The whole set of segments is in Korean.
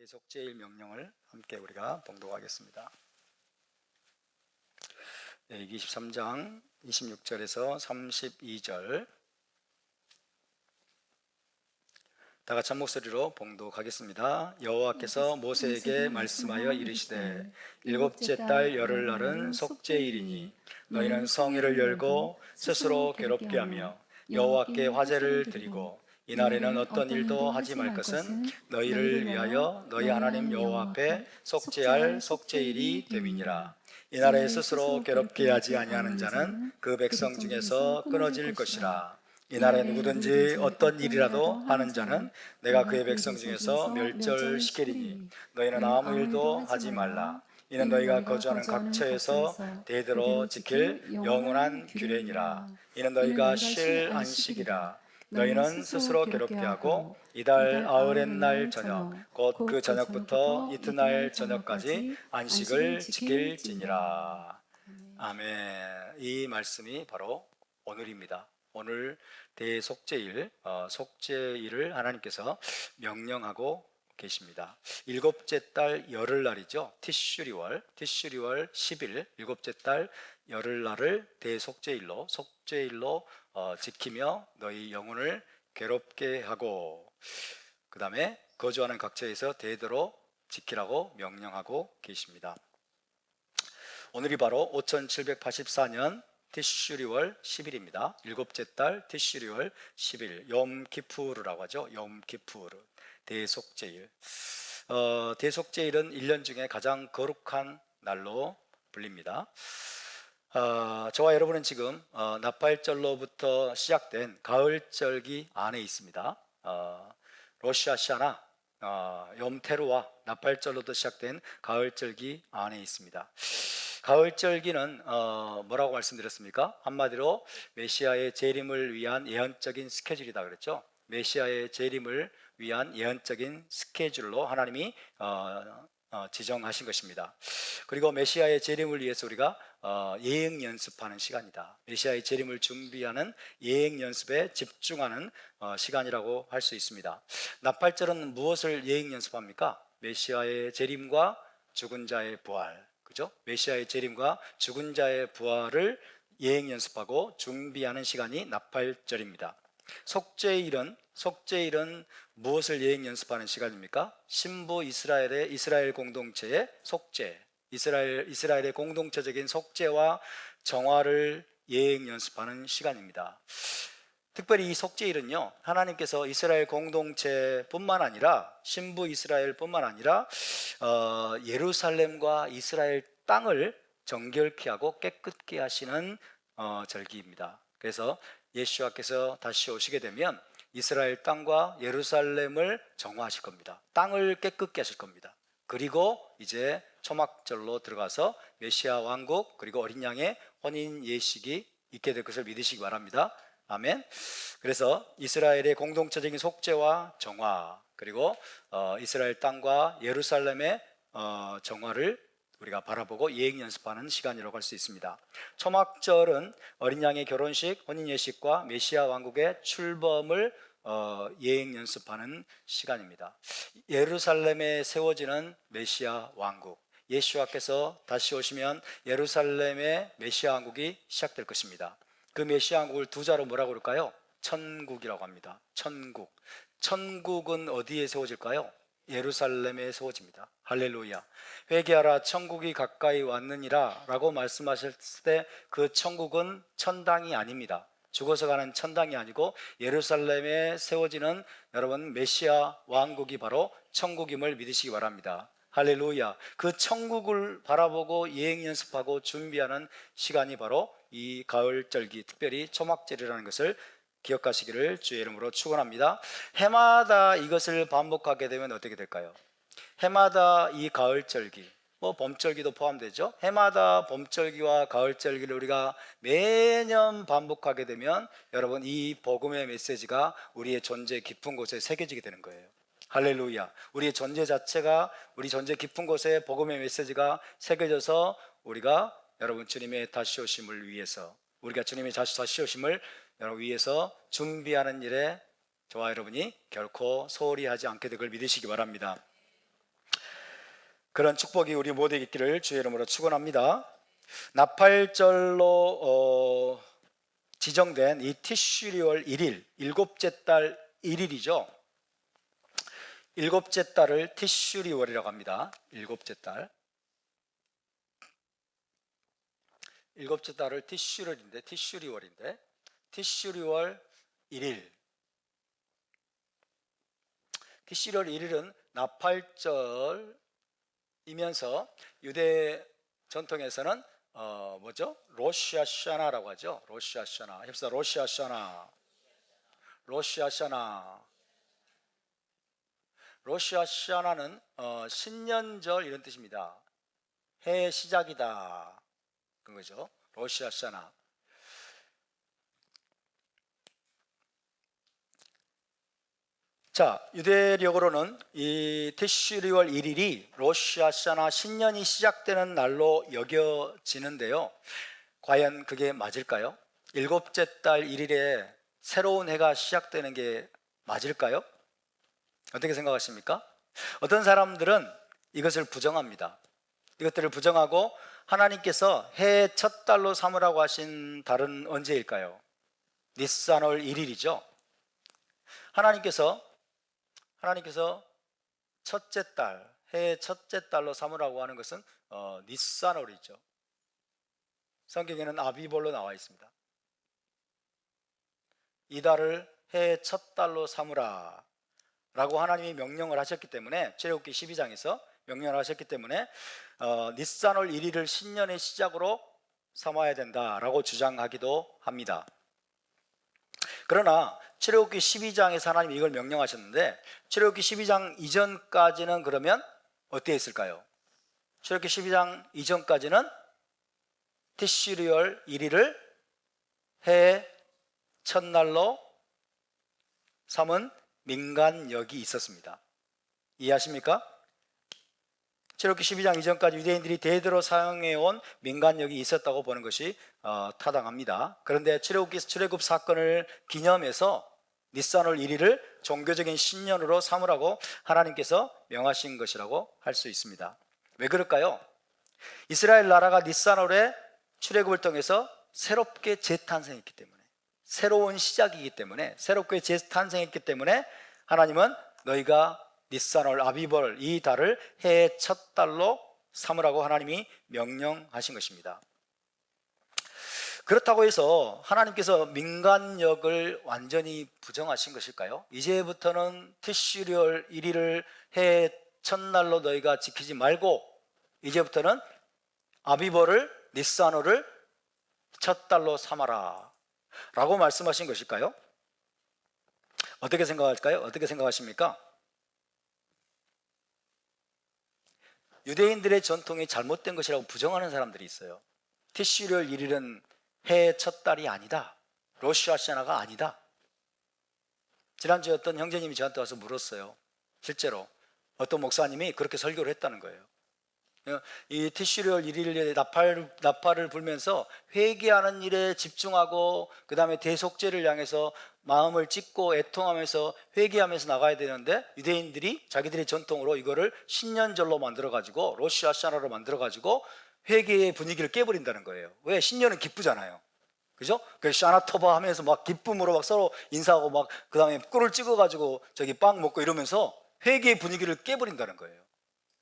대속제일 명령을 함께 우리가 봉독하겠습니다. 23장 26절에서 32절 다 같이 한 목소리로 봉독하겠습니다. 여호와께서 모세에게 말씀하여 이르시되 일곱째 달 열흘날은 속죄일이니 너희는 성회를 열고 스스로 괴롭게 하며 여호와께 화제를 드리고 이날에는 어떤 일도 하지 말 것은 너희를 위하여 너희 하나님 여호와 앞에 속죄할 속죄일이 됨이니라. 이날에 스스로 괴롭게 하지 아니하는 자는 그 백성 중에서 끊어질 것이라. 이날에 누구든지 어떤 일이라도 하는 자는 내가 그의 백성 중에서 멸절시키리니 너희는 아무 일도 하지 말라. 이는 너희가 거주하는 각처에서 대대로 지킬 영원한 규례니라. 이는 너희가 쉴 안식이라. 너희는 스스로 괴롭게 하고 이달 아흐렛 날 저녁 곧 그 저녁부터 이튿날 저녁까지 안식을 지킬지니라. 아멘. 이 말씀이 바로 오늘입니다. 오늘 대속죄일, 속죄일을 하나님께서 명령하고 계십니다. 일곱째 달 열흘날이죠. 티슈리월 10일 일곱째 달 열흘날을 대속죄일로 속죄일로 지키며 너희 영혼을 괴롭게 하고 그 다음에 거주하는 각처에서 대대로 지키라고 명령하고 계십니다. 오늘이 바로 5784년 티슈리월 10일입니다. 일곱째 달 티슈리월 10일 염키푸르라고 하죠. 염키푸르 대속죄일. 대속죄일은 1년 중에 가장 거룩한 날로 불립니다. 저와 여러분은 지금 나팔절로부터 시작된 가을절기 안에 있습니다. 로시아샤나 염테루와 나팔절로부터 시작된 가을절기 안에 있습니다. 가을절기는 뭐라고 말씀드렸습니까? 한마디로 메시아의 재림을 위한 예언적인 스케줄이다 그랬죠. 메시아의 재림을 위한 예언적인 스케줄로 하나님이 지정하신 것입니다. 그리고 메시아의 재림을 위해서 우리가 예행 연습하는 시간이다. 메시아의 재림을 준비하는 예행 연습에 집중하는 시간이라고 할 수 있습니다. 나팔절은 무엇을 예행 연습합니까? 메시아의 재림과 죽은 자의 부활, 그죠? 메시아의 재림과 죽은 자의 부활을 예행 연습하고 준비하는 시간이 나팔절입니다. 속죄일은 무엇을 예행 연습하는 시간입니까? 신부 이스라엘 공동체의 속죄, 이스라엘의 공동체적인 속죄와 정화를 예행 연습하는 시간입니다. 특별히 이 속죄일은요, 하나님께서 이스라엘 공동체뿐만 아니라 신부 이스라엘뿐만 아니라 예루살렘과 이스라엘 땅을 정결케 하고 깨끗게 하시는 절기입니다. 그래서 예수와께서 다시 오시게 되면 이스라엘 땅과 예루살렘을 정화하실 겁니다. 땅을 깨끗게 하실 겁니다. 그리고 이제 초막절로 들어가서 메시아 왕국 그리고 어린 양의 혼인 예식이 있게 될 것을 믿으시기 바랍니다. 아멘. 그래서 이스라엘의 공동체적인 속죄와 정화 그리고 이스라엘 땅과 예루살렘의 정화를 우리가 바라보고 예행 연습하는 시간이라고 할 수 있습니다. 초막절은 어린 양의 결혼식, 혼인 예식과 메시아 왕국의 출범을 예행 연습하는 시간입니다. 예루살렘에 세워지는 메시아 왕국, 예수와께서 다시 오시면 예루살렘의 메시아 왕국이 시작될 것입니다. 그 메시아 왕국을 두 자로 뭐라고 그럴까요? 천국이라고 합니다. 천국은 어디에 세워질까요? 예루살렘에 세워집니다. 할렐루야. 회개하라 천국이 가까이 왔느니라 라고 말씀하실 때 그 천국은 천당이 아닙니다. 죽어서 가는 천당이 아니고 예루살렘에 세워지는 여러분 메시아 왕국이 바로 천국임을 믿으시기 바랍니다. 할렐루야. 그 천국을 바라보고 예행 연습하고 준비하는 시간이 바로 이 가을절기, 특별히 초막절이라는 것을 기억하시기를 주의 이름으로 축원합니다. 해마다 이것을 반복하게 되면 어떻게 될까요? 해마다 이 가을절기, 봄절기도 포함되죠. 해마다 봄절기와 가을절기를 우리가 매년 반복하게 되면 여러분 이 복음의 메시지가 우리의 존재 깊은 곳에 새겨지게 되는 거예요. 할렐루야. 우리의 존재 자체가 우리 존재 깊은 곳에 복음의 메시지가 새겨져서 우리가 여러분 주님의 다시 오심을 위해서 우리가 주님의 다시 오심을 위해서 준비하는 일에 저와 여러분이 결코 소홀히 하지 않게 되길 믿으시기 바랍니다. 그런 축복이 우리 모두에게 있기를 주의 이름으로 축원합니다. 나팔절로 지정된 이 티슈리월 1일, 일곱째 달 1일이죠. 일곱째 달을 티슈리월이라고 합니다. 일곱째 달. 일곱째 달을 티슈리월인데 티슈리월 1일. 티슈리월 1일은 나팔절이면서 유대 전통에서는 뭐죠? 로시 하샤나라고 하죠. 로시 하샤나. heb사 로시 하샤나. 로시 하샤나. 로시 하샤나는 신년절 이런 뜻입니다. 해의 시작이다. 그런 거죠. 로시 하샤나. 자, 유대력으로는 이 티슈리월 1일이 로시 하샤나 신년이 시작되는 날로 여겨지는데요. 과연 그게 맞을까요? 일곱째 달 1일에 새로운 해가 시작되는 게 맞을까요? 어떻게 생각하십니까? 어떤 사람들은 이것을 부정합니다. 이것들을 부정하고 하나님께서 해의 첫 달로 삼으라고 하신 달은 언제일까요? 니산월 1일이죠. 하나님께서 첫째 달, 해의 첫째 달로 삼으라고 하는 것은 니산월이죠. 성경에는 아비볼로 나와 있습니다. 이 달을 해의 첫 달로 삼으라 라고 하나님이 명령을 하셨기 때문에, 출애굽기 12장에서 명령을 하셨기 때문에 니산월 1일을 신년의 시작으로 삼아야 된다라고 주장하기도 합니다. 그러나 출애굽기 12장에서 하나님이 이걸 명령하셨는데, 출애굽기 12장 이전까지는 그러면 어떻게 했을까요? 출애굽기 12장 이전까지는 티슈리월 1일을 해의 첫날로 삼은 민간역이 있었습니다. 이해하십니까? 출애굽기 12장 이전까지 유대인들이 대대로 사용해온 민간역이 있었다고 보는 것이 타당합니다. 그런데 출애굽 사건을 기념해서 니산월 1일을 종교적인 신년으로 삼으라고 하나님께서 명하신 것이라고 할 수 있습니다. 왜 그럴까요? 이스라엘 나라가 니산월에 출애굽을 통해서 새롭게 재탄생했기 때문에, 새로운 시작이기 때문에, 새롭게 재탄생했기 때문에 하나님은 너희가 니산월 아비벌 이 달을 해의 첫 달로 삼으라고 하나님이 명령하신 것입니다. 그렇다고 해서 하나님께서 민간역을 완전히 부정하신 것일까요? 이제부터는 티슈리월 1일을 해의 첫날로 너희가 지키지 말고 이제부터는 아비벌을 니산월을 첫 달로 삼아라 라고 말씀하신 것일까요? 어떻게 생각할까요? 어떻게 생각하십니까? 유대인들의 전통이 잘못된 것이라고 부정하는 사람들이 있어요. 티슈리월 1일은 해의 첫 달이 아니다. 로시 하샤나가 아니다. 지난주에 어떤 형제님이 저한테 와서 물었어요. 실제로 어떤 목사님이 그렇게 설교를 했다는 거예요. 이 티슈리월 1일에 나팔을 불면서 회개하는 일에 집중하고 그 다음에 대속죄를 향해서 마음을 찢고 애통하면서 회개하면서 나가야 되는데, 유대인들이 자기들의 전통으로 이거를 신년절로 만들어가지고 로시 하샤나로 만들어가지고 회개의 분위기를 깨버린다는 거예요. 왜? 신년은 기쁘잖아요. 그죠? 그래서 샤나토바 하면서 막 기쁨으로 막 서로 인사하고 막 그 다음에 꿀을 찍어가지고 저기 빵 먹고 이러면서 회개의 분위기를 깨버린다는 거예요.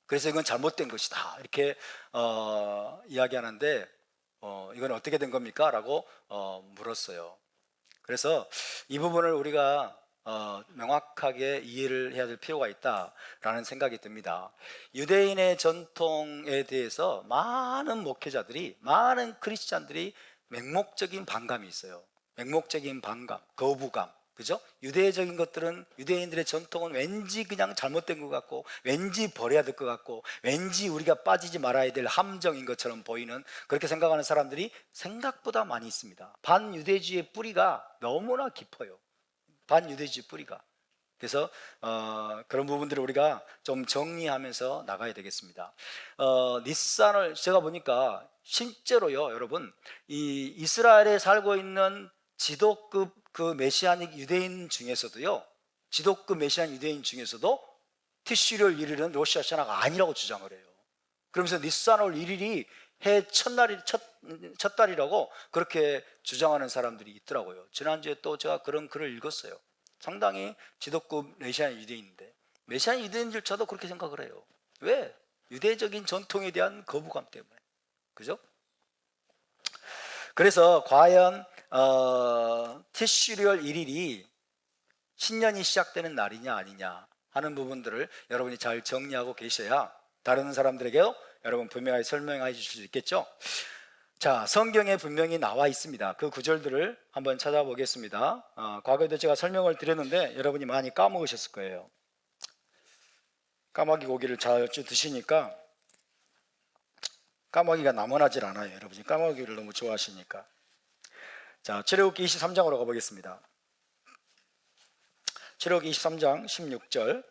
그래서 이건 잘못된 것이다 이렇게 이야기하는데 이건 어떻게 된 겁니까? 라고 물었어요. 그래서 이 부분을 우리가 명확하게 이해를 해야 될 필요가 있다라는 생각이 듭니다. 유대인의 전통에 대해서 많은 목회자들이, 많은 크리스찬들이 맹목적인 반감이 있어요. 맹목적인 반감, 거부감. 그죠? 유대적인 것들은, 유대인들의 전통은 왠지 그냥 잘못된 것 같고, 왠지 버려야 될 것 같고, 왠지 우리가 빠지지 말아야 될 함정인 것처럼 보이는, 그렇게 생각하는 사람들이 생각보다 많이 있습니다. 반유대주의의 뿌리가 너무나 깊어요. 반유대주의 뿌리가. 그래서 그런 부분들을 우리가 좀 정리하면서 나가야 되겠습니다. 니산을 제가 보니까 실제로요, 여러분, 이 이스라엘에 살고 있는 지도급 그 메시아닉 유대인 중에서도요, 지도급 메시아닉 유대인 중에서도 티슈리월 1일은 로시 하샤나가 아니라고 주장을 해요. 그러면서 니산월 1일이 해 첫 달이라고 그렇게 주장하는 사람들이 있더라고요. 지난주에 또 제가 그런 글을 읽었어요. 상당히 지도급 메시안 유대인인데, 메시안 유대인들조차도 그렇게 생각을 해요. 왜? 유대적인 전통에 대한 거부감 때문에. 그죠? 그래서 과연 티슈리얼 1일이 신년이 시작되는 날이냐 아니냐 하는 부분들을 여러분이 잘 정리하고 계셔야 다른 사람들에게 여러분 분명하게 설명해 주실 수 있겠죠. 자, 성경에 분명히 나와 있습니다. 그 구절들을 한번 찾아보겠습니다. 과거에도 제가 설명을 드렸는데 여러분이 많이 까먹으셨을 거예요. 까마귀 고기를 자주 드시니까 까마귀가 남원하질 않아요. 여러분이 까마귀를 너무 좋아하시니까. 자, 출애굽기 23장으로 가보겠습니다. 출애굽기 23장 16절.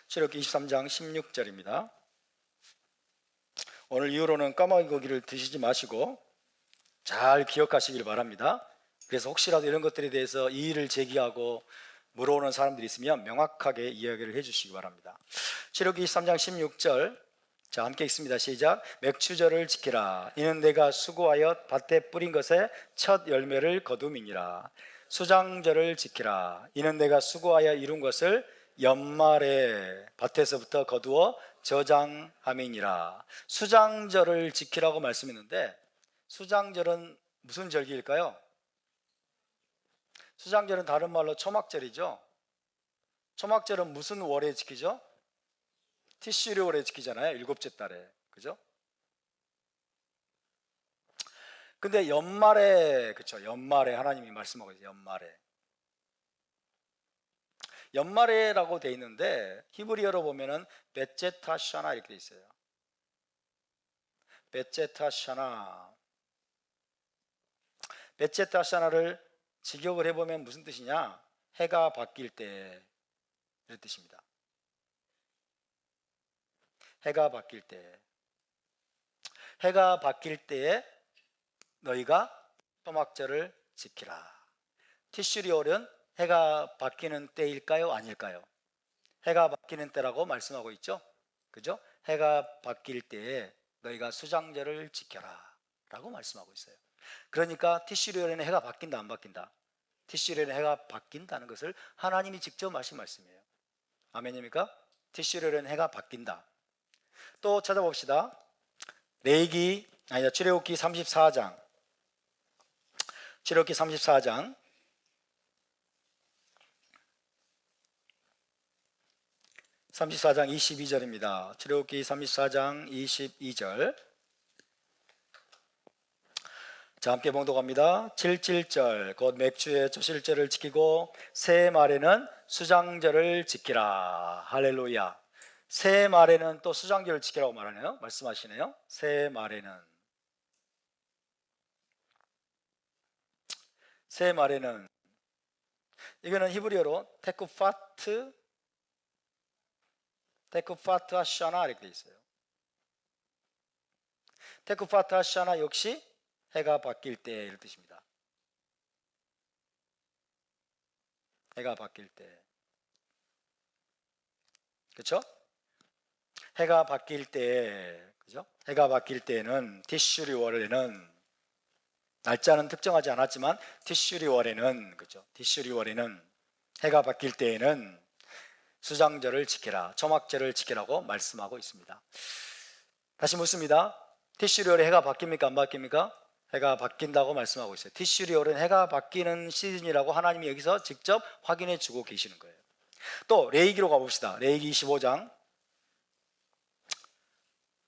출애굽기 23장 16절입니다. 오늘 이후로는 까마귀 고기를 드시지 마시고 잘 기억하시길 바랍니다. 그래서 혹시라도 이런 것들에 대해서 이의를 제기하고 물어오는 사람들이 있으면 명확하게 이야기를 해주시기 바랍니다. 출애굽기 23장 16절. 자, 함께 읽습니다. 시작. 맥추절을 지키라. 이는 내가 수고하여 밭에 뿌린 것의 첫 열매를 거둠이니라. 수장절을 지키라. 이는 내가 수고하여 이룬 것을 연말에 밭에서부터 거두어 저장함이니라. 수장절을 지키라고 말씀했는데, 수장절은 무슨 절기일까요? 수장절은 다른 말로 초막절이죠. 초막절은 무슨 월에 지키죠? 티슈리월에 지키잖아요. 일곱째 달에. 그죠? 근데 연말에, 그쵸? 연말에 하나님이 말씀하고 있어요. 연말에라고 돼 있는데 히브리어로 보면은 베제타 샤나 이렇게 돼 있어요. 베제타 샤나. 베제타 샤나를 직역을 해보면 무슨 뜻이냐? 해가 바뀔 때, 이런 뜻입니다. 해가 바뀔 때. 해가 바뀔 때에 너희가 초막절을 지키라. 티슈리월은 해가 바뀌는 때일까요? 아닐까요? 해가 바뀌는 때라고 말씀하고 있죠. 그죠? 해가 바뀔 때에 너희가 수장절을 지켜라 라고 말씀하고 있어요. 그러니까 티슈리월에는 해가 바뀐다 안 바뀐다? 티슈리월에는 해가 바뀐다는 것을 하나님이 직접 하신 말씀이에요. 아멘입니까? 티슈리월에는 해가 바뀐다. 또 찾아봅시다. 출애굽기 34장. 출애굽기 34장 22절입니다. 출애굽기 34장 22절. 자, 함께 봉독합니다. 77절. 곧 맥주의 초실절을 지키고 새 말에는 수장절을 지키라. 할렐루야. 새 말에는 또 수장절을 지키라고 말하네요. 말씀하시네요. 새 말에는 이거는 히브리어로 테쿠파트 하샤나 이렇게 돼 있어요. 테쿠파트 하샤나 역시 해가 바뀔 때 이런 뜻입니다. 해가 바뀔 때. 그렇죠? 해가 바뀔 때, 그죠? 해가 바뀔 때는 티슈리월에는 날짜는 특정하지 않았지만 티슈리월에는, 그죠? 티슈리월에는 해가 바뀔 때에는 수장절을 지키라, 초막절을 지키라고 말씀하고 있습니다. 다시 묻습니다. 티슈리월에 해가 바뀝니까? 안 바뀝니까? 해가 바뀐다고 말씀하고 있어요. 티슈리월은 해가 바뀌는 시즌이라고 하나님이 여기서 직접 확인해 주고 계시는 거예요. 또 레위기로 가봅시다. 레위기 25장.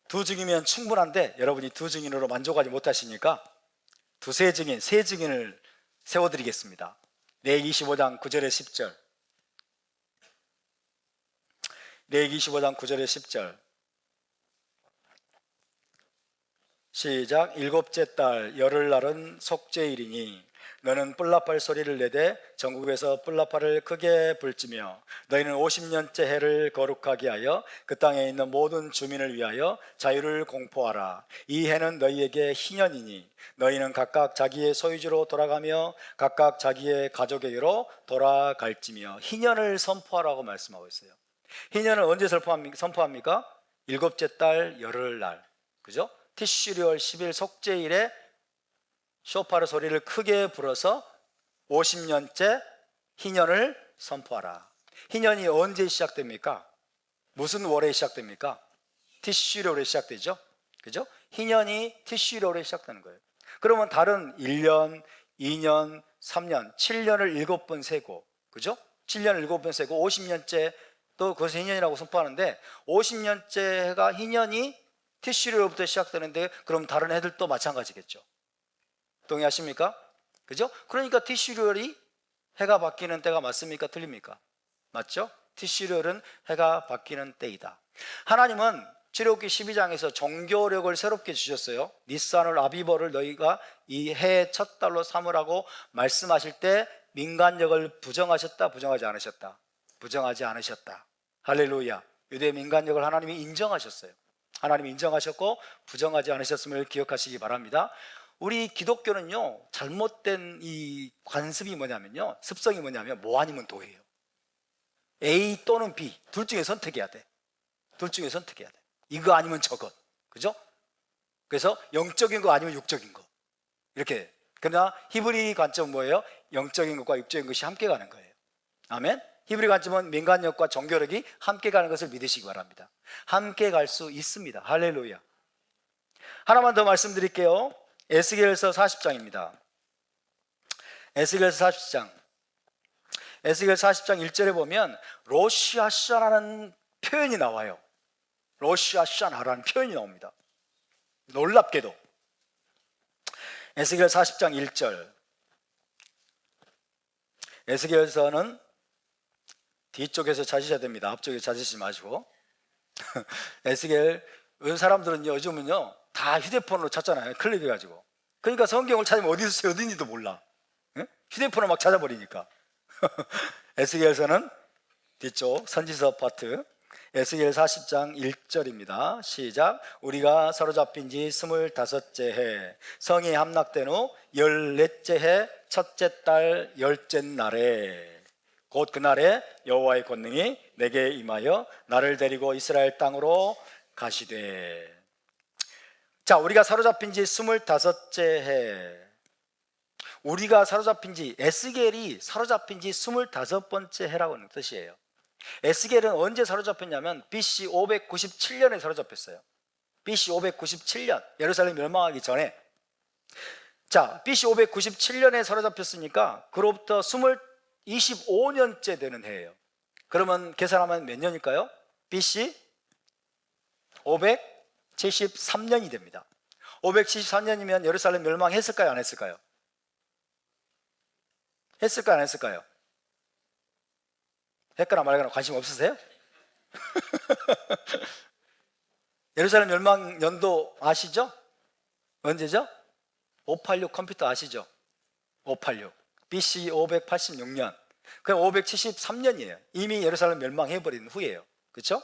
두 증이면 충분한데 여러분이 두 증인으로 만족하지 못하시니까 두세 증인, 세 증인을 세워드리겠습니다. 레위기 25장 9절에 10절. 레위기 25장 9절에 10절. 시작. 일곱째 달 열흘날은 속죄일이니 너는 뿔나팔 소리를 내되 전국에서 뿔나팔을 크게 불지며 너희는 50년째 해를 거룩하게 하여 그 땅에 있는 모든 주민을 위하여 자유를 공포하라. 이 해는 너희에게 희년이니 너희는 각각 자기의 소유지로 돌아가며 각각 자기의 가족에게로 돌아갈지며. 희년을 선포하라고 말씀하고 있어요. 희년을 언제 선포합니까? 일곱째 달 열흘날, 그죠? 티슈리월 10일 속죄일에 쇼파르 소리를 크게 불어서 50년째 희년을 선포하라. 희년이 언제 시작됩니까? 무슨 월에 시작됩니까? 티슈리월에 시작되죠. 그죠? 희년이 티슈리월에 시작되는 거예요. 그러면 다른 1년, 2년, 3년, 7년을 7번 세고, 그죠? 7년을 7번 세고 50년째 또 그것을 희년이라고 선포하는데, 50년째가 희년이 티슈리월부터 시작되는데, 그럼 다른 해들도 마찬가지겠죠. 동의하십니까? 그죠? 그러니까 티슈리월이 해가 바뀌는 때가 맞습니까? 틀립니까? 맞죠? 티슈리월은 해가 바뀌는 때이다. 하나님은 출애굽기 12장에서 종교력을 새롭게 주셨어요. 니산월 아비벌을 너희가 이 해의 첫 달로 삼으라고 말씀하실 때 민간력을 부정하셨다, 부정하지 않으셨다? 부정하지 않으셨다. 할렐루야. 유대의 민간력을 하나님이 인정하셨어요. 하나님이 인정하셨고 부정하지 않으셨음을 기억하시기 바랍니다. 우리 기독교는요, 잘못된 이 관습이 뭐냐면요, 습성이 뭐냐면 뭐 아니면 도예요. A 또는 B 둘 중에 선택해야 돼. 둘 중에 선택해야 돼. 이거 아니면 저것, 그죠? 그래서 영적인 거 아니면 육적인 거, 이렇게. 그러나 히브리 관점은 뭐예요? 영적인 것과 육적인 것이 함께 가는 거예요. 아멘. 히브리 관점은 민간력과 종교력이 함께 가는 것을 믿으시기 바랍니다. 함께 갈 수 있습니다. 할렐루야. 하나만 더 말씀드릴게요. 에스겔서 40장입니다. 에스겔서 40장. 에스겔 40장 1절에 보면 로시 하샤나라는 표현이 나와요. 로시 하샤나라는 표현이 나옵니다. 놀랍게도 에스겔 40장 1절. 에스겔서는 뒤쪽에서 찾으셔야 됩니다. 앞쪽에 찾으시지 마시고. 에스겔, 사람들은 요즘은요 다 휴대폰으로 찾잖아요. 클릭해가지고. 그러니까 성경을 찾으면 어디서 어딘지도 몰라. 휴대폰을 막 찾아버리니까. 에스겔서는 뒤쪽 선지서 파트, 에스겔 40장 1절입니다. 시작. 우리가 사로잡힌 지 25째 해, 성이 함락된 후 14째 해 첫째 달 10째 날에, 곧 그날에 여호와의 권능이 내게 임하여 나를 데리고 이스라엘 땅으로 가시되. 자, 우리가 사로잡힌 지 25째 해, 우리가 사로잡힌 지, 에스겔이 사로잡힌 지 25번째 해라고 하는 뜻이에요. 에스겔은 언제 사로잡혔냐면 BC 597년에 사로잡혔어요. BC 597년, 예루살렘 멸망하기 전에. 자, BC 597년에 사로잡혔으니까 그로부터 25년째 되는 해예요. 그러면 계산하면 몇 년일까요? BC 573년이 됩니다. 573년이면 예루살렘 멸망했을까요? 안 했을까요? 했을까요? 안 했을까요? 했거나 말거나 관심 없으세요? 예루살렘 멸망 연도 아시죠? 언제죠? 586 컴퓨터 아시죠? 586 BC 586년. 그럼 573년이에요. 이미 예루살렘 멸망해버린 후예요. 그렇죠?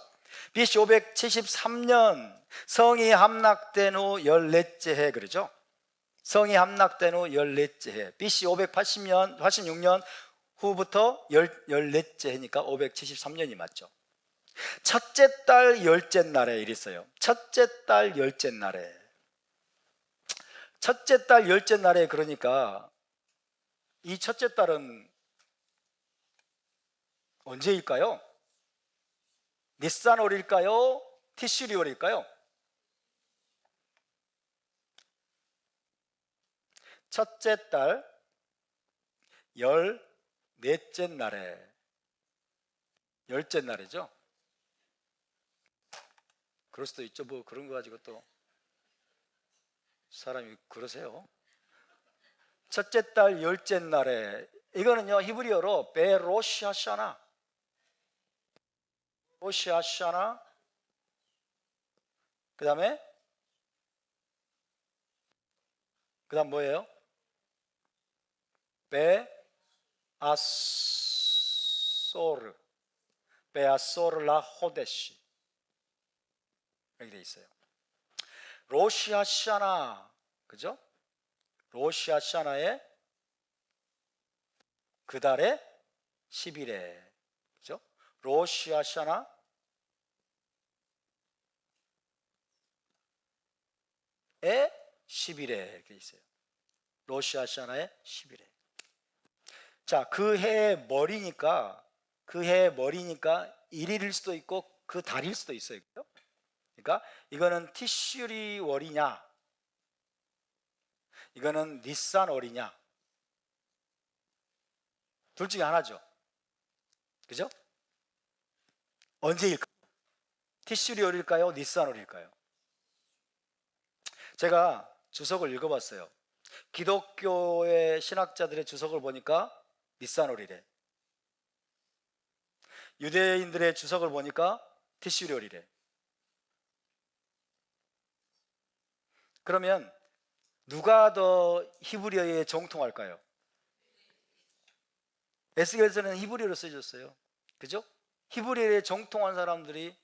BC 573년 성이 함락된 후 14째 해, 그러죠? 성이 함락된 후 14째 해. BC 580년, 86년 후부터 14째 해니까 573년이 맞죠. 첫째 달 10째 날에 이랬어요. 첫째 달 10째 날에. 첫째 달 10째 날에, 그러니까 이 첫째 달은 언제일까요? 니산월일까요? 티슈리월일까요? 첫째 달 14째 날에, 10째 날이죠. 그럴 수도 있죠. 뭐 그런 거 가지고 또 사람이 그러세요. 첫째 달 10째 날에, 이거는요 히브리어로 베로시아샤나, 로시아샤나, 그 다음 뭐예요? 베아소르, 베아소르라 호데시, 이렇게 돼 있어요. 로시아샤나, 그죠? 로시아샤나의 그 달에 10일에, 그죠? 로시 하샤나의 10일에 이렇게 있어요. 로시 하샤나의 10일에. 자, 그 해의 머리니까 1일일 수도 있고 그 달일 수도 있어요. 그러니까 이거는 티슈리 월이냐, 이거는 니산 월이냐, 둘 중에 하나죠. 그죠? 언제일까요? 티슈리 월일까요? 니산 월일까요? 제가 주석을 읽어봤어요. 기독교의 신학자들의 주석을 보니까 니산 월이래. 유대인들의 주석을 보니까 티슈리 월이래. 그러면 누가 더 히브리어에 정통할까요? 에스겔서는 히브리어로 쓰여졌어요. 그죠? 히브리어에 정통한 사람들이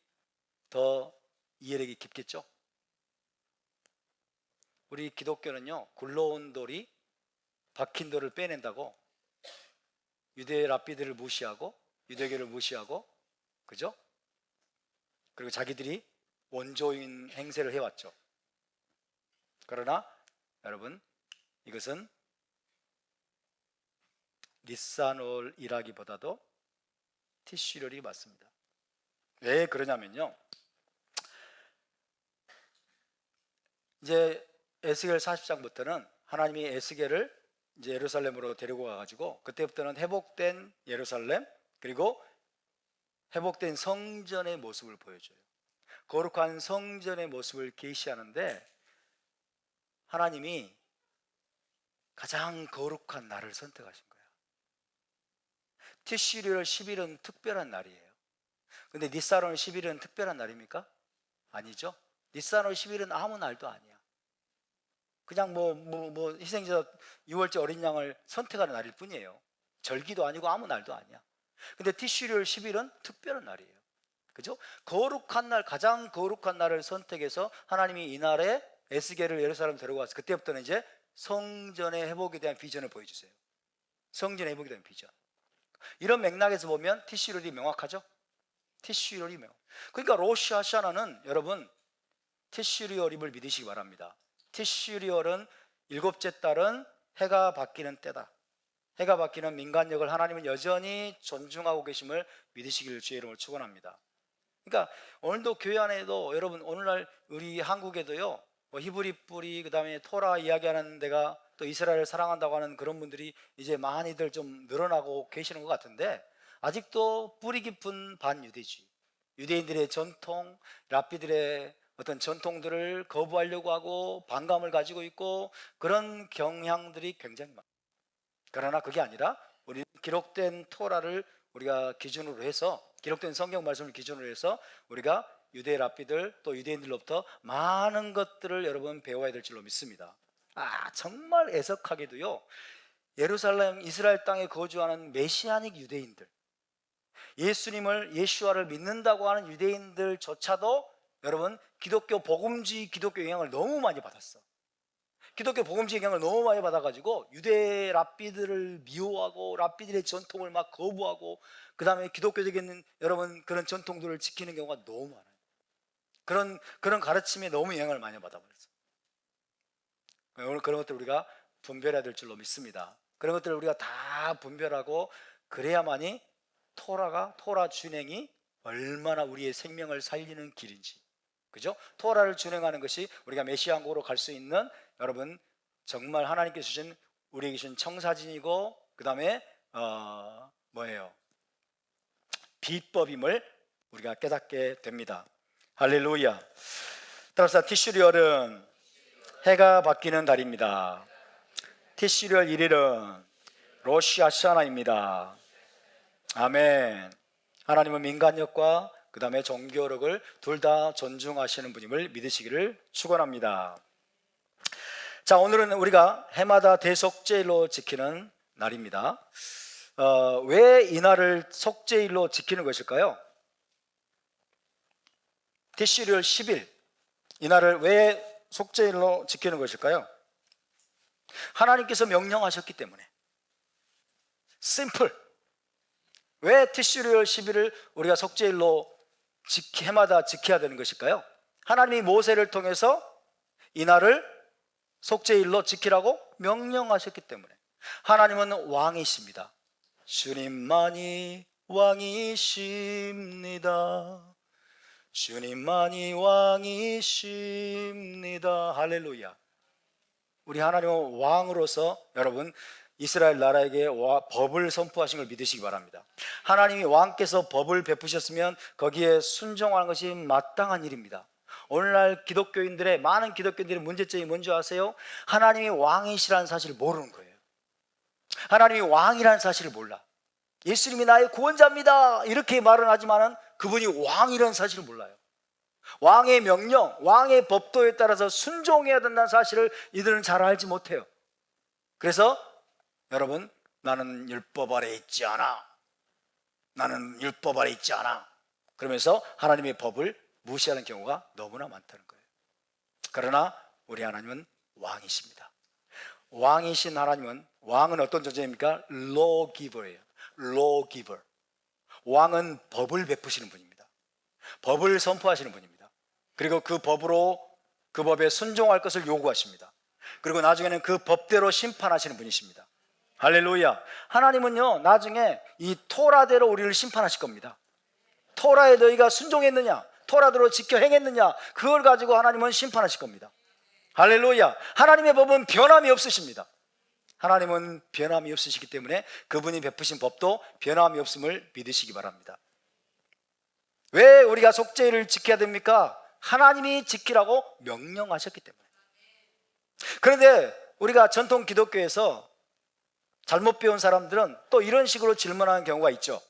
더 이해력이 깊겠죠? 우리 기독교는요, 굴러온 돌이 박힌 돌을 빼낸다고 유대 랍비들을 무시하고 유대교를 무시하고, 그죠? 그리고 자기들이 원조인 행세를 해왔죠. 그러나 여러분, 이것은 니산월이라기보다도 티슈월이 맞습니다. 왜 그러냐면요, 이제 에스겔 40장부터는 하나님이 에스겔을 이제 예루살렘으로 데리고 가가지고, 그때부터는 회복된 예루살렘, 그리고 회복된 성전의 모습을 보여줘요. 거룩한 성전의 모습을 계시하는데, 하나님이 가장 거룩한 날을 선택하신 거예요. 티슈리얼 10일은 특별한 날이에요. 근데 니산월 10일은 특별한 날입니까? 아니죠. 니산월 10일은 아무 날도 아니야. 그냥 희생자 6월째 어린 양을 선택하는 날일 뿐이에요. 절기도 아니고 아무 날도 아니야. 근데 티슈리얼 10일은 특별한 날이에요. 그죠? 거룩한 날, 가장 거룩한 날을 선택해서 하나님이 이날에 에스겔을 예루살렘 데려가서, 그때부터는 이제 성전의 회복에 대한 비전을 보여주세요. 성전의 회복에 대한 비전. 이런 맥락에서 보면 티슈리얼이 명확하죠? 티슈리얼이 명확. 그러니까 로시 하샤나는 여러분 티슈리얼임을 믿으시기 바랍니다. 티슈리얼은 일곱째 달은 해가 바뀌는 때다. 해가 바뀌는 민간력을 하나님은 여전히 존중하고 계심을 믿으시기를 주의 이름으로 축원합니다. 그러니까 오늘도 교회 안에도, 여러분 오늘날 우리 한국에도요, 히브리 뿌리, 그 다음에 토라 이야기하는 데가, 또 이스라엘을 사랑한다고 하는 그런 분들이 이제 많이들 좀 늘어나고 계시는 것 같은데, 아직도 뿌리 깊은 반유대주의, 유대인들의 전통, 랍비들의 어떤 전통들을 거부하려고 하고 반감을 가지고 있고, 그런 경향들이 굉장히 많아요. 그러나 그게 아니라 우리 기록된 토라를 우리가 기준으로 해서, 기록된 성경 말씀을 기준으로 해서 우리가 유대 랍비들 또 유대인들로부터 많은 것들을 여러분 배워야 될 줄로 믿습니다. 정말 애석하게도요, 예루살렘 이스라엘 땅에 거주하는 메시아닉 유대인들, 예수님을, 예수와를 믿는다고 하는 유대인들조차도 여러분 기독교 복음주의, 기독교 영향을 너무 많이 받았어. 기독교 복음주의 영향을 너무 많이 받아가지고 유대 랍비들을 미워하고 랍비들의 전통을 막 거부하고, 그 다음에 기독교적인 여러분 그런 전통들을 지키는 경우가 너무 많아요. 그런 가르침에 너무 영향을 많이 받아버렸어요. 오늘 그런 것들을 우리가 분별해야 될 줄로 믿습니다. 그런 것들을 우리가 다 분별하고, 그래야만이 토라 준행이 얼마나 우리의 생명을 살리는 길인지, 그죠? 토라를 준행하는 것이 우리가 메시아 왕국으로 갈 수 있는, 여러분 정말 하나님께서 주신 우리에게 주신 청사진이고, 그 다음에 비법임을 우리가 깨닫게 됩니다. 할렐루야. 따라서 티슈리얼은 해가 바뀌는 달입니다. 티슈리얼 1일은 로시 하샤나입니다. 아멘. 하나님은 민간력과 그 다음에 종교력을 둘 다 존중하시는 분임을 믿으시기를 축원합니다. 자, 오늘은 우리가 해마다 대속죄일로 지키는 날입니다. 왜 이 날을 속죄일로 지키는 것일까요? 티슈리얼 10일, 이 날을 왜 속죄일로 지키는 것일까요? 하나님께서 명령하셨기 때문에. 심플. 왜 티슈리얼 10일을 우리가 속죄일로 해마다 지켜야 되는 것일까요? 하나님이 모세를 통해서 이날을 속죄일로 지키라고 명령하셨기 때문에. 하나님은 왕이십니다. 주님만이 왕이십니다. 주님만이 왕이십니다. 할렐루야. 우리 하나님은 왕으로서 여러분 이스라엘 나라에게 법을 선포하신 걸 믿으시기 바랍니다. 하나님이 왕께서 법을 베푸셨으면 거기에 순종하는 것이 마땅한 일입니다. 오늘날 기독교인들의 많은 기독교인들의 문제점이 뭔지 아세요? 하나님이 왕이시라는 사실을 모르는 거예요. 하나님이 왕이라는 사실을 몰라. 예수님이 나의 구원자입니다 이렇게 말은 하지만은 그분이 왕이라는 사실을 몰라요. 왕의 명령, 왕의 법도에 따라서 순종해야 된다는 사실을 이들은 잘 알지 못해요. 그래서 여러분, 나는 율법 아래 있지 않아, 나는 율법 아래 있지 않아 그러면서 하나님의 법을 무시하는 경우가 너무나 많다는 거예요. 그러나 우리 하나님은 왕이십니다. 왕이신 하나님은, 왕은 어떤 존재입니까? lawgiver예요. lawgiver. 왕은 법을 베푸시는 분입니다. 법을 선포하시는 분입니다. 그리고 그 법으로, 그 법에 순종할 것을 요구하십니다. 그리고 나중에는 그 법대로 심판하시는 분이십니다. 할렐루야. 하나님은요, 나중에 이 토라대로 우리를 심판하실 겁니다. 토라에 너희가 순종했느냐, 토라대로 지켜 행했느냐, 그걸 가지고 하나님은 심판하실 겁니다. 할렐루야. 하나님의 법은 변함이 없으십니다. 하나님은 변함이 없으시기 때문에 그분이 베푸신 법도 변함이 없음을 믿으시기 바랍니다. 왜 우리가 속죄일을 지켜야 됩니까? 하나님이 지키라고 명령하셨기 때문에. 그런데 우리가 전통 기독교에서 잘못 배운 사람들은 또 이런 식으로 질문하는 경우가 있죠.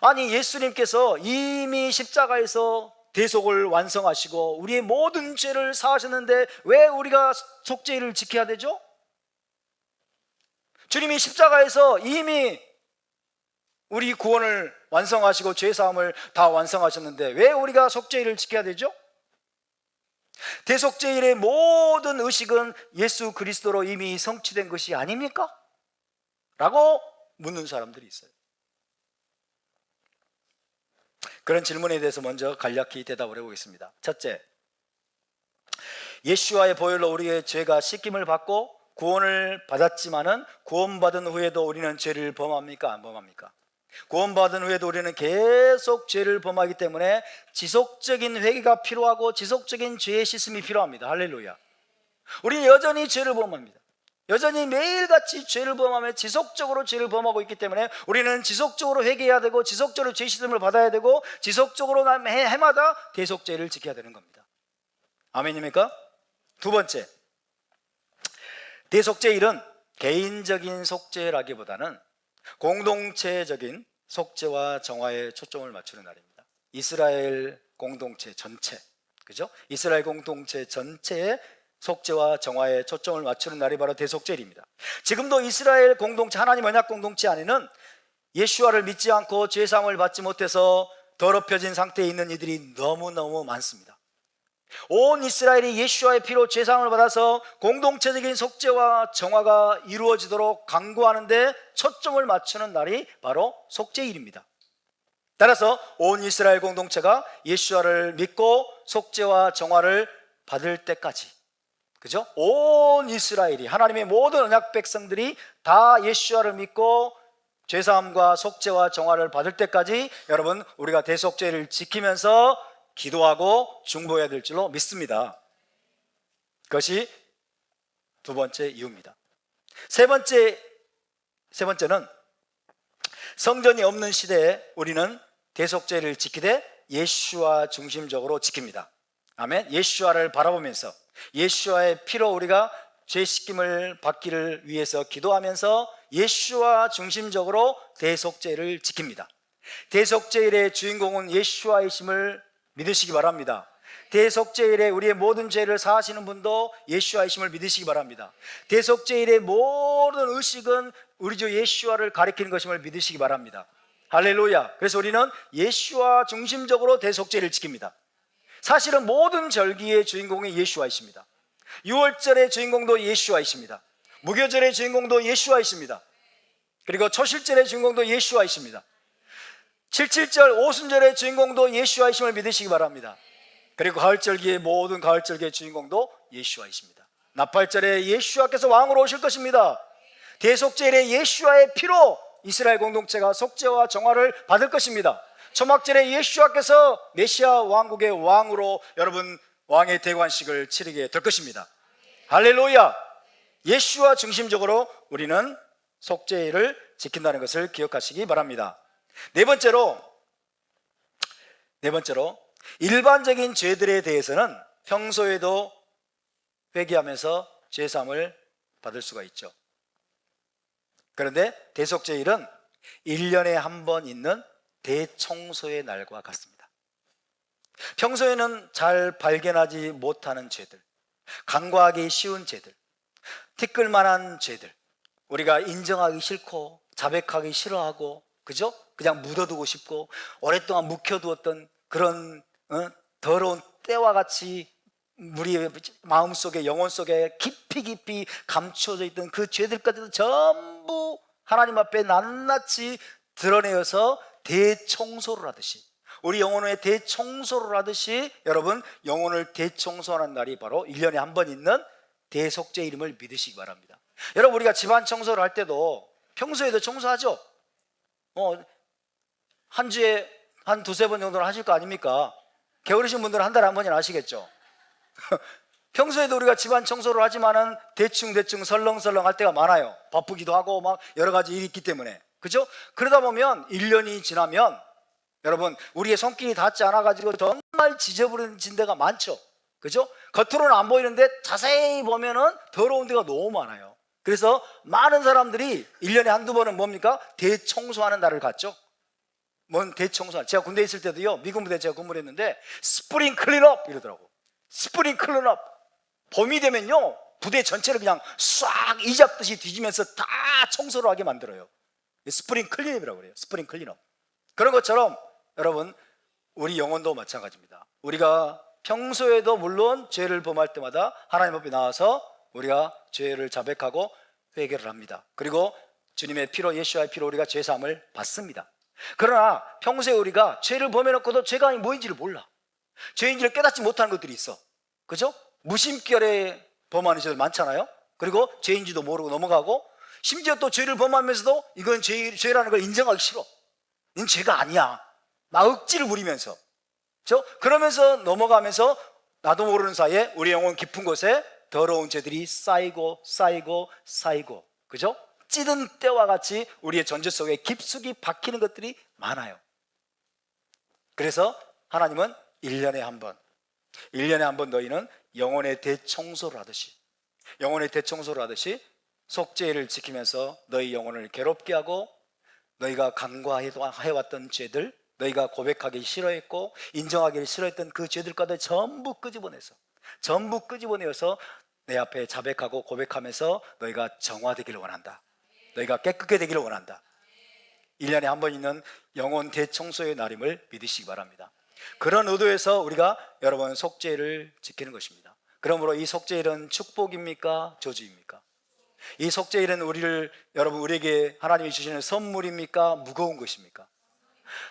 아니, 예수님께서 이미 십자가에서 대속을 완성하시고 우리의 모든 죄를 사하셨는데 왜 우리가 속죄일을 지켜야 되죠? 주님이 십자가에서 이미 우리 구원을 완성하시고 죄사함을 다 완성하셨는데 왜 우리가 속죄일을 지켜야 되죠? 대속죄일의 모든 의식은 예수 그리스도로 이미 성취된 것이 아닙니까? 라고 묻는 사람들이 있어요. 그런 질문에 대해서 먼저 간략히 대답을 해보겠습니다. 첫째, 예수와의 보혈로 우리의 죄가 씻김을 받고 구원을 받았지만은 구원받은 후에도 우리는 죄를 범합니까? 안 범합니까? 구원받은 후에도 우리는 계속 죄를 범하기 때문에 지속적인 회개가 필요하고 지속적인 죄의 씻음이 필요합니다. 할렐루야. 우리는 여전히 죄를 범합니다. 여전히 매일같이 죄를 범하며 지속적으로 죄를 범하고 있기 때문에 우리는 지속적으로 회개해야 되고 지속적으로 죄 씻음을 받아야 되고 지속적으로 해마다 대속죄를 지켜야 되는 겁니다. 아멘입니까? 두 번째, 대속죄일은 개인적인 속죄라기보다는 공동체적인 속죄와 정화에 초점을 맞추는 날입니다. 이스라엘 공동체 전체, 그죠? 이스라엘 공동체 전체의 속죄와 정화에 초점을 맞추는 날이 바로 대속죄일입니다. 지금도 이스라엘 공동체, 하나님 언약 공동체 안에는 예수와를 믿지 않고 죄사함을 받지 못해서 더럽혀진 상태에 있는 이들이 너무너무 많습니다. 온 이스라엘이 예수와의 피로 죄사함을 받아서 공동체적인 속죄와 정화가 이루어지도록 강구하는데 초점을 맞추는 날이 바로 속죄일입니다. 따라서 온 이스라엘 공동체가 예수와를 믿고 속죄와 정화를 받을 때까지, 그죠? 온 이스라엘이, 하나님의 모든 언약 백성들이 다 예수와를 믿고 죄사함과 속죄와 정화를 받을 때까지 여러분, 우리가 대속죄를 지키면서 기도하고 중보해야 될 줄로 믿습니다. 그것이 두 번째 이유입니다. 세 번째는 성전이 없는 시대에 우리는 대속죄를 지키되 예수와 중심적으로 지킵니다. 아멘. 예수와를 바라보면서 예수와의 피로 우리가 죄 씻김을 받기를 위해서 기도하면서 예수와 중심적으로 대속죄를 지킵니다. 대속죄일의 주인공은 예수와이심을 믿으시기 바랍니다. 대속죄일에 우리의 모든 죄를 사하시는 분도 예수와이심을 믿으시기 바랍니다. 대속죄일의 모든 의식은 우리 주 예수와를 가리키는 것임을 믿으시기 바랍니다. 할렐루야. 그래서 우리는 예수와 중심적으로 대속죄를 지킵니다. 사실은 모든 절기의 주인공이 예수와이십니다. 유월절의 주인공도 예수와이십니다. 무교절의 주인공도 예수와이십니다. 그리고 초실절의 주인공도 예수와이십니다. 칠칠절 오순절의 주인공도 예수와이심을 믿으시기 바랍니다. 그리고 가을절기의 모든 가을절기의 주인공도 예수와이십니다. 나팔절에 예수와께서 왕으로 오실 것입니다. 대속절에 예수와의 피로 이스라엘 공동체가 속죄와 정화를 받을 것입니다. 초막절에 예수와께서 메시아 왕국의 왕으로 여러분 왕의 대관식을 치르게 될 것입니다. 할렐루야! 예수와 중심적으로 우리는 속죄일을 지킨다는 것을 기억하시기 바랍니다. 네 번째로 일반적인 죄들에 대해서는 평소에도 회개하면서 죄사함을 받을 수가 있죠. 그런데 대속죄일은 1년에 한 번 있는 대청소의 날과 같습니다. 평소에는 잘 발견하지 못하는 죄들, 간과하기 쉬운 죄들, 티끌만한 죄들, 우리가 인정하기 싫고 자백하기 싫어하고, 그죠? 그냥 묻어두고 싶고 오랫동안 묵혀두었던 그런 더러운 때와 같이 우리의 마음속에, 영혼 속에 깊이 감춰져 있던 그 죄들까지도 전부 하나님 앞에 낱낱이 드러내어서 대청소를 하듯이, 우리 영혼의 대청소를 하듯이 여러분 영혼을 대청소하는 날이 바로 1년에 한 번 있는 대속죄일임을 믿으시기 바랍니다. 여러분, 우리가 집안 청소를 할 때도 평소에도 청소하죠. 한 주에 한 두세 번 정도는 하실 거 아닙니까? 게으르신 분들은 한 달에 한 번이나 하시겠죠. 평소에도 우리가 집안 청소를 하지만은 대충 설렁설렁 할 때가 많아요. 바쁘기도 하고 막 여러 가지 일이 있기 때문에, 그죠? 그러다 보면 1년이 지나면 여러분 우리의 손길이 닿지 않아 가지고 정말 지저분해진 데가 많죠. 그죠? 겉으로는 안 보이는데 자세히 보면은 더러운 데가 너무 많아요. 그래서 많은 사람들이 1년에 한두 번은 뭡니까? 대청소하는 날을 갖죠. 뭔 대청소? 제가 군대에 있을 때도요, 미군 부대에 제가 근무를 했는데 스프링 클린업 이러더라고. 스프링 클린업. 봄이 되면요 부대 전체를 그냥 싹 이잡듯이 뒤지면서 다 청소를 하게 만들어요. 스프링 클린업이라고 그래요. 스프링 클린업. 그런 것처럼 여러분 우리 영혼도 마찬가지입니다. 우리가 평소에도 물론 죄를 범할 때마다 하나님 앞에 나와서 우리가 죄를 자백하고 회개를 합니다. 그리고 주님의 피로, 예수와의 피로 우리가 죄사함을 받습니다. 그러나 평소에 우리가 죄를 범해놓고도 죄가 뭐인지를 몰라. 죄인지를 깨닫지 못하는 것들이 있어. 그죠? 무심결에 범하는 죄들 많잖아요. 그리고 죄인지도 모르고 넘어가고, 심지어 또 죄를 범하면서도 이건 죄라는 걸 인정하기 싫어. 이건 죄가 아니야. 막 억지를 부리면서, 그죠? 그러면서 넘어가면서 나도 모르는 사이에 우리 영혼 깊은 곳에 더러운 죄들이 쌓이고, 그죠? 찌든 때와 같이 우리의 전제 속에 깊숙이 박히는 것들이 많아요. 그래서 하나님은 1년에 한 번 너희는 영혼의 대청소를 하듯이 속죄를 지키면서 너희 영혼을 괴롭게 하고, 너희가 간과해왔던 죄들, 너희가 고백하기 싫어했고 인정하기 싫어했던 그 죄들까지 전부 끄집어내어서 내 앞에 자백하고 고백하면서 너희가 정화되기를 원한다. 너희가 깨끗게 되기를 원한다. 1년에 한 번 있는 영혼 대청소의 날임을 믿으시기 바랍니다. 그런 의도에서 우리가 여러분 속죄를 지키는 것입니다. 그러므로 이 속죄일은 축복입니까? 저주입니까? 이 속죄일은 우리에게 하나님이 주시는 선물입니까? 무거운 것입니까?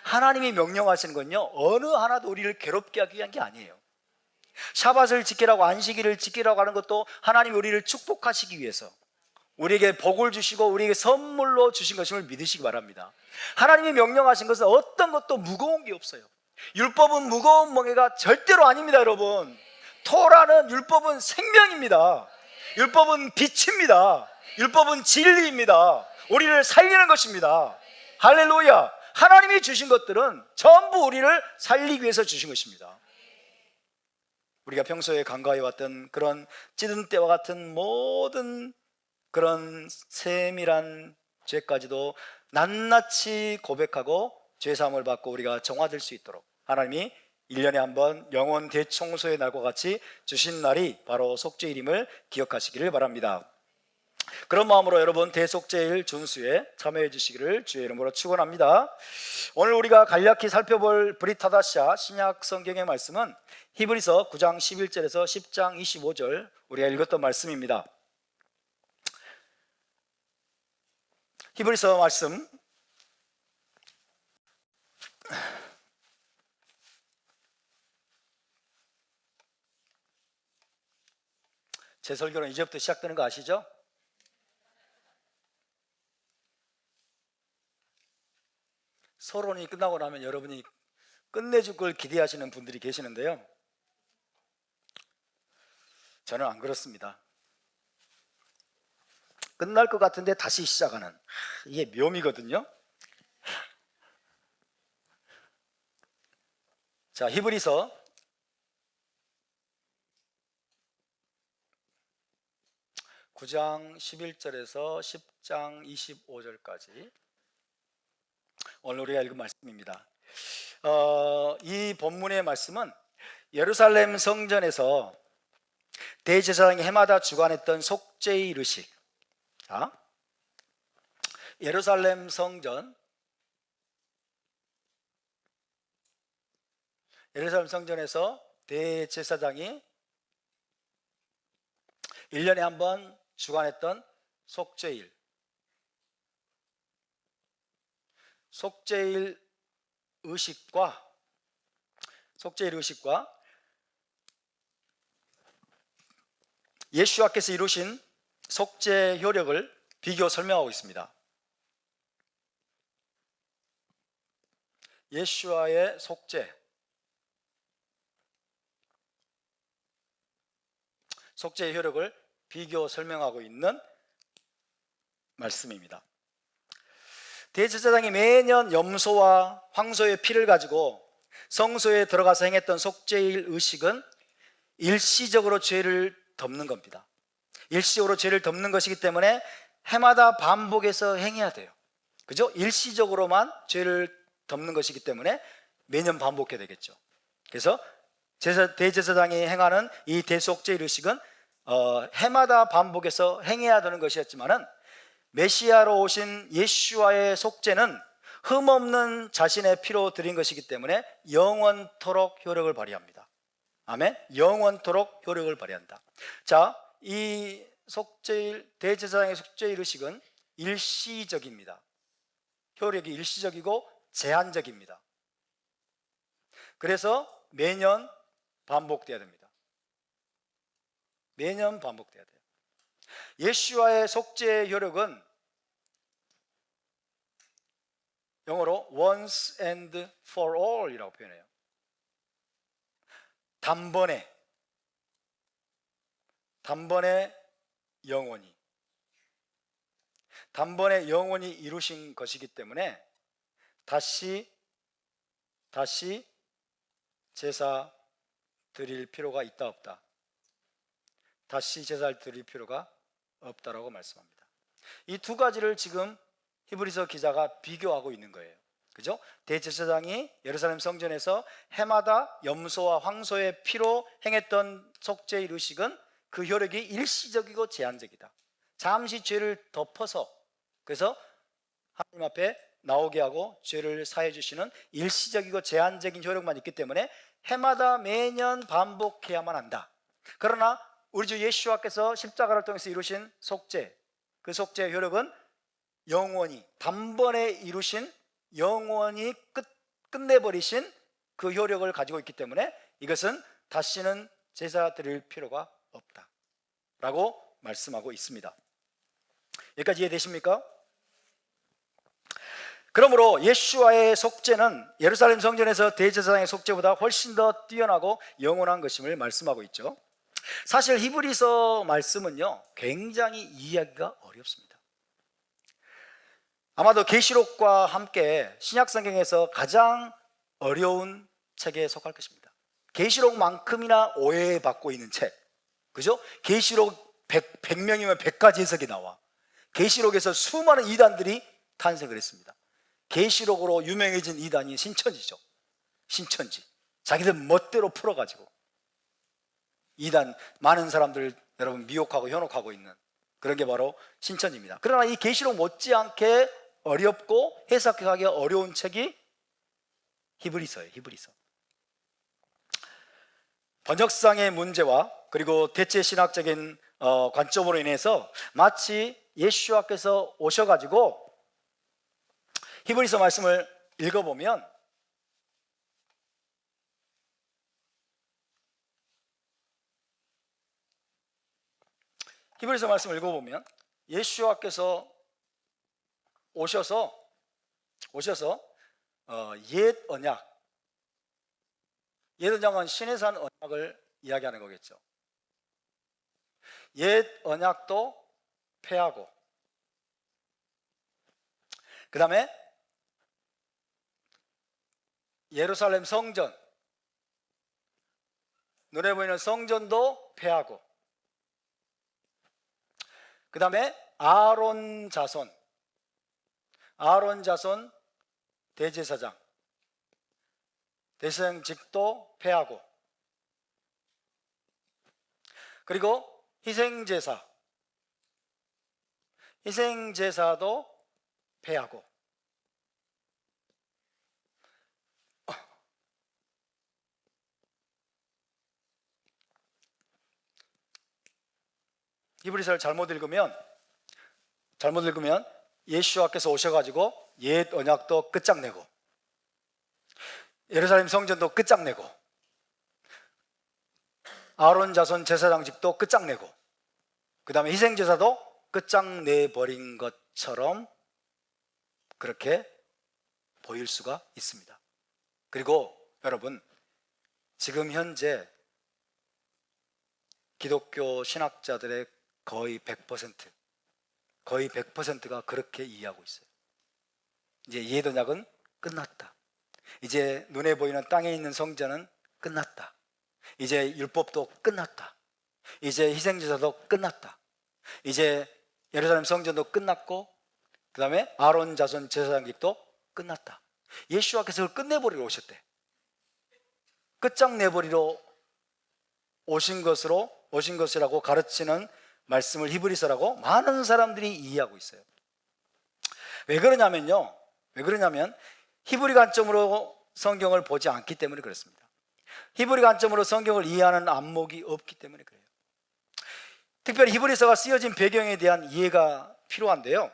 하나님이 명령하시는 건요, 어느 하나도 우리를 괴롭게 하기 위한 게 아니에요. 샤밧을 지키라고, 안식일을 지키라고 하는 것도 하나님이 우리를 축복하시기 위해서, 우리에게 복을 주시고 우리에게 선물로 주신 것임을 믿으시기 바랍니다. 하나님이 명령하신 것은 어떤 것도 무거운 게 없어요. 율법은 무거운 멍에가 절대로 아닙니다. 여러분, 토라는 율법은 생명입니다. 율법은 빛입니다. 율법은 진리입니다. 우리를 살리는 것입니다. 할렐루야. 하나님이 주신 것들은 전부 우리를 살리기 위해서 주신 것입니다. 우리가 평소에 간과해왔던 그런 찌든 때와 같은 모든 그런 세밀한 죄까지도 낱낱이 고백하고 죄사함을 받고 우리가 정화될 수 있도록 하나님이 1년에 한 번 영혼 대청소의 날과 같이 주신 날이 바로 속죄일임을 기억하시기를 바랍니다. 그런 마음으로 여러분 대속죄일 준수에 참여해 주시기를 주의 이름으로 축원합니다. 오늘 우리가 간략히 살펴볼 브릿하다샤 신약 성경의 말씀은 히브리서 9장 11절에서 10장 25절 우리가 읽었던 말씀입니다. 히브리서 말씀 제 설교는 이제부터 시작되는 거 아시죠? 서론이 끝나고 나면 여러분이 끝내줄 걸 기대하시는 분들이 계시는데요, 저는 안 그렇습니다. 끝날 것 같은데 다시 시작하는, 이게 묘미거든요. 자, 히브리서 9장 11절에서 10장 25절까지 오늘 우리가 읽은 말씀입니다. 이 본문의 말씀은 예루살렘 성전에서 대제사장이 해마다 주관했던 속죄의 의식. 자, 예루살렘 성전에서 대제사장이 1년에 한 번 주관했던 속죄일 의식과 예수와께서 이루신 속죄 효력을 비교 설명하고 있습니다. 예수와의 속죄의 효력을 비교 설명하고 있는 말씀입니다. 대제사장이 매년 염소와 황소의 피를 가지고 성소에 들어가서 행했던 속죄일 의식은 일시적으로 죄를 덮는 겁니다. 일시적으로 죄를 덮는 것이기 때문에 해마다 반복해서 행해야 돼요. 그죠? 일시적으로만 죄를 덮는 것이기 때문에 매년 반복해야 되겠죠. 그래서 대제사장이 행하는 이 대속죄일 의식은 해마다 반복해서 행해야 되는 것이었지만은 메시아로 오신 예수와의 속죄는 흠없는 자신의 피로 드린 것이기 때문에 영원토록 효력을 발휘합니다. 아멘. 영원토록 효력을 발휘한다. 자, 이 대제사장의 속죄일 의식은 일시적입니다. 효력이 일시적이고 제한적입니다. 그래서 매년 반복돼야 됩니다. 매년 반복돼야 돼요. 예수와의 속죄의 효력은 영어로 once and for all 이라고 표현해요. 단번에 영원히 이루신 것이기 때문에 다시 제사 드릴 필요가 있다 없다? 다시 제사를 드릴 필요가 없다라고 말씀합니다. 이 두 가지를 지금 히브리서 기자가 비교하고 있는 거예요. 그죠? 대제사장이 예루살렘 성전에서 해마다 염소와 황소의 피로 행했던 속죄의 의식은 그 효력이 일시적이고 제한적이다. 잠시 죄를 덮어서, 그래서 하나님 앞에 나오게 하고 죄를 사해 주시는 일시적이고 제한적인 효력만 있기 때문에 해마다 매년 반복해야만 한다. 그러나 우리 주 예수와께서 십자가를 통해서 이루신 속죄, 그 속죄의 효력은 영원히 단번에 이루신, 영원히 끝내버리신 그 효력을 가지고 있기 때문에 이것은 다시는 제사 드릴 필요가 없다 라고 말씀하고 있습니다. 여기까지 이해되십니까? 그러므로 예수와의 속죄는 예루살렘 성전에서 대제사장의 속죄보다 훨씬 더 뛰어나고 영원한 것임을 말씀하고 있죠. 사실 히브리서 말씀은요, 굉장히 이해하기가 어렵습니다. 아마도 계시록과 함께 신약 성경에서 가장 어려운 책에 속할 것입니다. 계시록만큼이나 오해받고 있는 책, 그죠? 계시록 100명이면 100가지 해석이 나와. 계시록에서 수많은 이단들이 탄생을 했습니다. 계시록으로 유명해진 이단이 신천지죠. 신천지. 자기들 멋대로 풀어가지고 이단, 많은 사람들 여러분 미혹하고 현혹하고 있는 그런 게 바로 신천지입니다. 그러나 이 계시록 못지않게 어렵고 해석하기 어려운 책이 히브리서예요. 히브리서. 번역상의 문제와 그리고 대체 신학적인 관점으로 인해서 마치 예수와께서 오셔가지고 히브리서 말씀을 읽어보면 히브리서 말씀을 읽어보면 예수와께서 오셔서 옛 언약은 신의 산 언약을 이야기하는 거겠죠. 옛 언약도 폐하고, 그 다음에 예루살렘 성전, 눈에 보이는 성전도 폐하고, 그 다음에 아론 자손 대제사장 대제사장직도 폐하고, 그리고 희생제사도 폐하고, 히브리서를 잘못 읽으면 예수와께서 오셔가지고 옛 언약도 끝장내고, 예루살렘 성전도 끝장내고, 아론 자손 제사장직도 끝장내고, 그 다음에 희생제사도 끝장내버린 것처럼 그렇게 보일 수가 있습니다. 그리고 여러분, 지금 현재 기독교 신학자들의 거의 100%가 그렇게 이해하고 있어요. 이제 옛 언약은 끝났다. 이제 눈에 보이는 땅에 있는 성전은 끝났다. 이제 율법도 끝났다. 이제 희생제사도 끝났다. 이제 예루살렘 성전도 끝났고, 그 다음에 아론 자손 제사장직도 끝났다. 예수와께서 그걸 끝내버리러 오셨대. 끝장내버리러 오신 것이라고 가르치는 말씀을 히브리서라고 많은 사람들이 이해하고 있어요. 왜 그러냐면 히브리 관점으로 성경을 보지 않기 때문에 그렇습니다. 히브리 관점으로 성경을 이해하는 안목이 없기 때문에 그래요. 특별히 히브리서가 쓰여진 배경에 대한 이해가 필요한데요,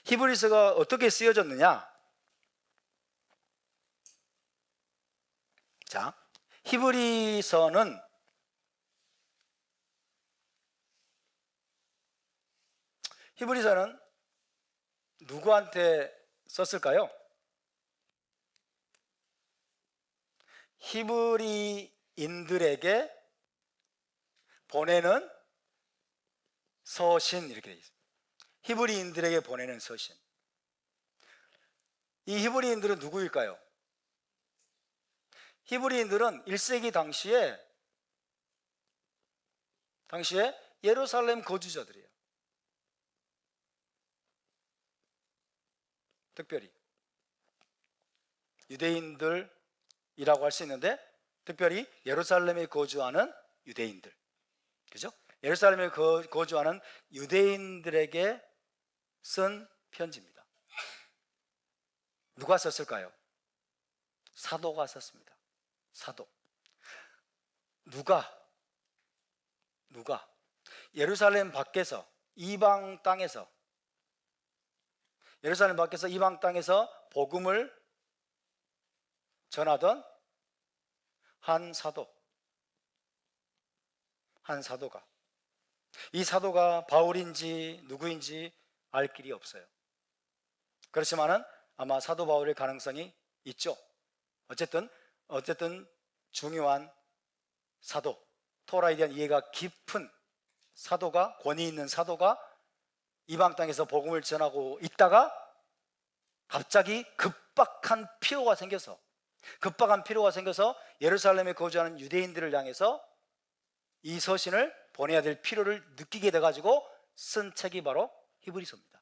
히브리서가 어떻게 쓰여졌느냐? 자, 히브리서는 누구한테 썼을까요? 히브리인들에게 보내는 서신, 이렇게 되어 있습니다. 히브리인들에게 보내는 서신. 이 히브리인들은 누구일까요? 히브리인들은 1세기 당시에 예루살렘 거주자들이에요. 특별히 유대인들이라고 할 수 있는데, 특별히 예루살렘에 거주하는 유대인들, 그죠? 예루살렘에 거주하는 유대인들에게 쓴 편지입니다. 누가 썼을까요? 사도가 썼습니다. 사도. 누가 예루살렘 밖에서 이방 땅에서 복음을 전하던 한 사도가, 이 사도가 바울인지 누구인지 알 길이 없어요. 그렇지만은 아마 사도 바울일 가능성이 있죠. 어쨌든 중요한 사도, 토라에 대한 이해가 깊은 사도가, 권위 있는 사도가 이방 땅에서 복음을 전하고 있다가 갑자기 급박한 필요가 생겨서 예루살렘에 거주하는 유대인들을 향해서 이 서신을 보내야 될 필요를 느끼게 돼가지고 쓴 책이 바로 히브리서입니다.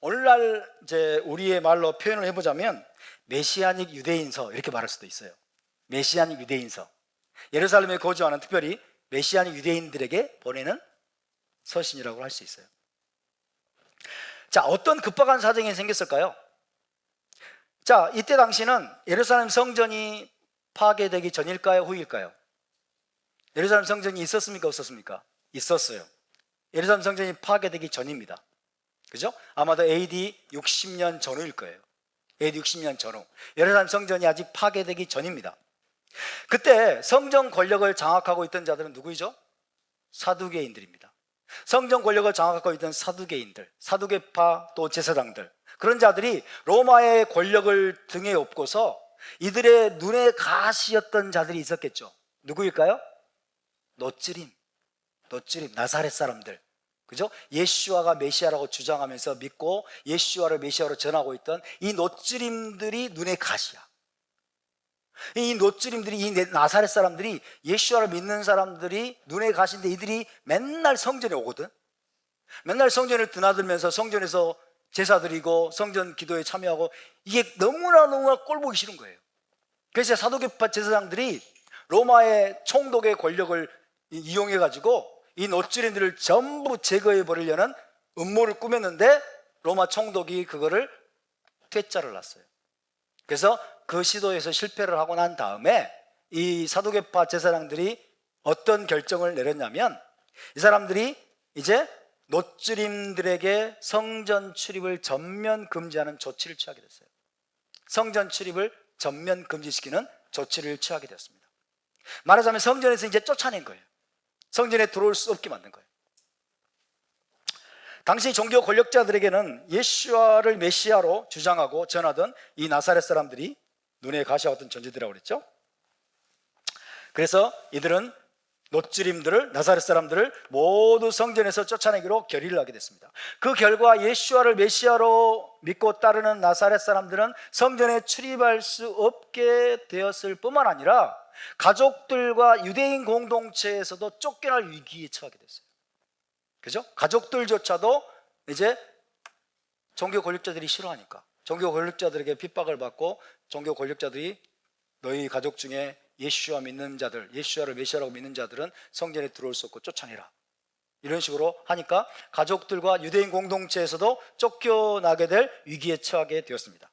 오늘날 이제 우리의 말로 표현을 해보자면 메시아닉 유대인서, 이렇게 말할 수도 있어요. 메시아닉 유대인서, 예루살렘에 거주하는 특별히 메시아닉 유대인들에게 보내는 서신이라고 할 수 있어요. 자, 어떤 급박한 사정이 생겼을까요? 자, 이때 당시는 예루살렘 성전이 파괴되기 전일까요, 후일까요? 예루살렘 성전이 있었습니까, 없었습니까? 있었어요. 예루살렘 성전이 파괴되기 전입니다. 그죠? 아마도 AD 60년 전후일 거예요. AD 60년 전후. 예루살렘 성전이 아직 파괴되기 전입니다. 그때 성전 권력을 장악하고 있던 자들은 누구이죠? 사두개인들입니다. 성전 권력을 장악하고 있던 사두개인들, 사두개파 또 제사장들, 그런 자들이 로마의 권력을 등에 업고서 이들의 눈의 가시였던 자들이 있었겠죠. 누구일까요? 노찌림, 나사렛 사람들, 그죠? 예수와가 메시아라고 주장하면서 믿고 예수와를 메시아로 전하고 있던 이 노찌림들이 눈의 가시야. 이 노찌림들이, 이 나사렛 사람들이, 예수와를 믿는 사람들이 눈에 가시인데, 이들이 맨날 성전에 오거든. 맨날 성전을 드나들면서 성전에서 제사 드리고 성전 기도에 참여하고, 이게 너무나 꼴보기 싫은 거예요. 그래서 사두개파 제사장들이 로마의 총독의 권력을 이용해 가지고 이 노찌림들을 전부 제거해 버리려는 음모를 꾸몄는데, 로마 총독이 그거를 퇴짜를 놨어요. 그래서 그 시도에서 실패를 하고 난 다음에 이 사두개파 제사장들이 어떤 결정을 내렸냐면, 이 사람들이 이제 노찌림들에게 성전 출입을 전면 금지하는 조치를 취하게 됐어요. 성전 출입을 전면 금지시키는 조치를 취하게 되었습니다. 말하자면 성전에서 이제 쫓아낸 거예요. 성전에 들어올 수 없게 만든 거예요. 당시 종교 권력자들에게는 예수와를 메시아로 주장하고 전하던 이 나사렛 사람들이 눈에 가시였던 존재들이라고 그랬죠. 그래서 이들은 노찌림들을, 나사렛 사람들을 모두 성전에서 쫓아내기로 결의를 하게 됐습니다. 그 결과 예수와를 메시아로 믿고 따르는 나사렛 사람들은 성전에 출입할 수 없게 되었을 뿐만 아니라 가족들과 유대인 공동체에서도 쫓겨날 위기에 처하게 됐어요. 그죠? 가족들조차도 이제 종교 권력자들이 싫어하니까, 종교 권력자들에게 핍박을 받고, 종교 권력자들이 너희 가족 중에 예수와 믿는 자들, 예수와를 메시아라고 믿는 자들은 성전에 들어올 수 없고 쫓아내라, 이런 식으로 하니까 가족들과 유대인 공동체에서도 쫓겨나게 될 위기에 처하게 되었습니다.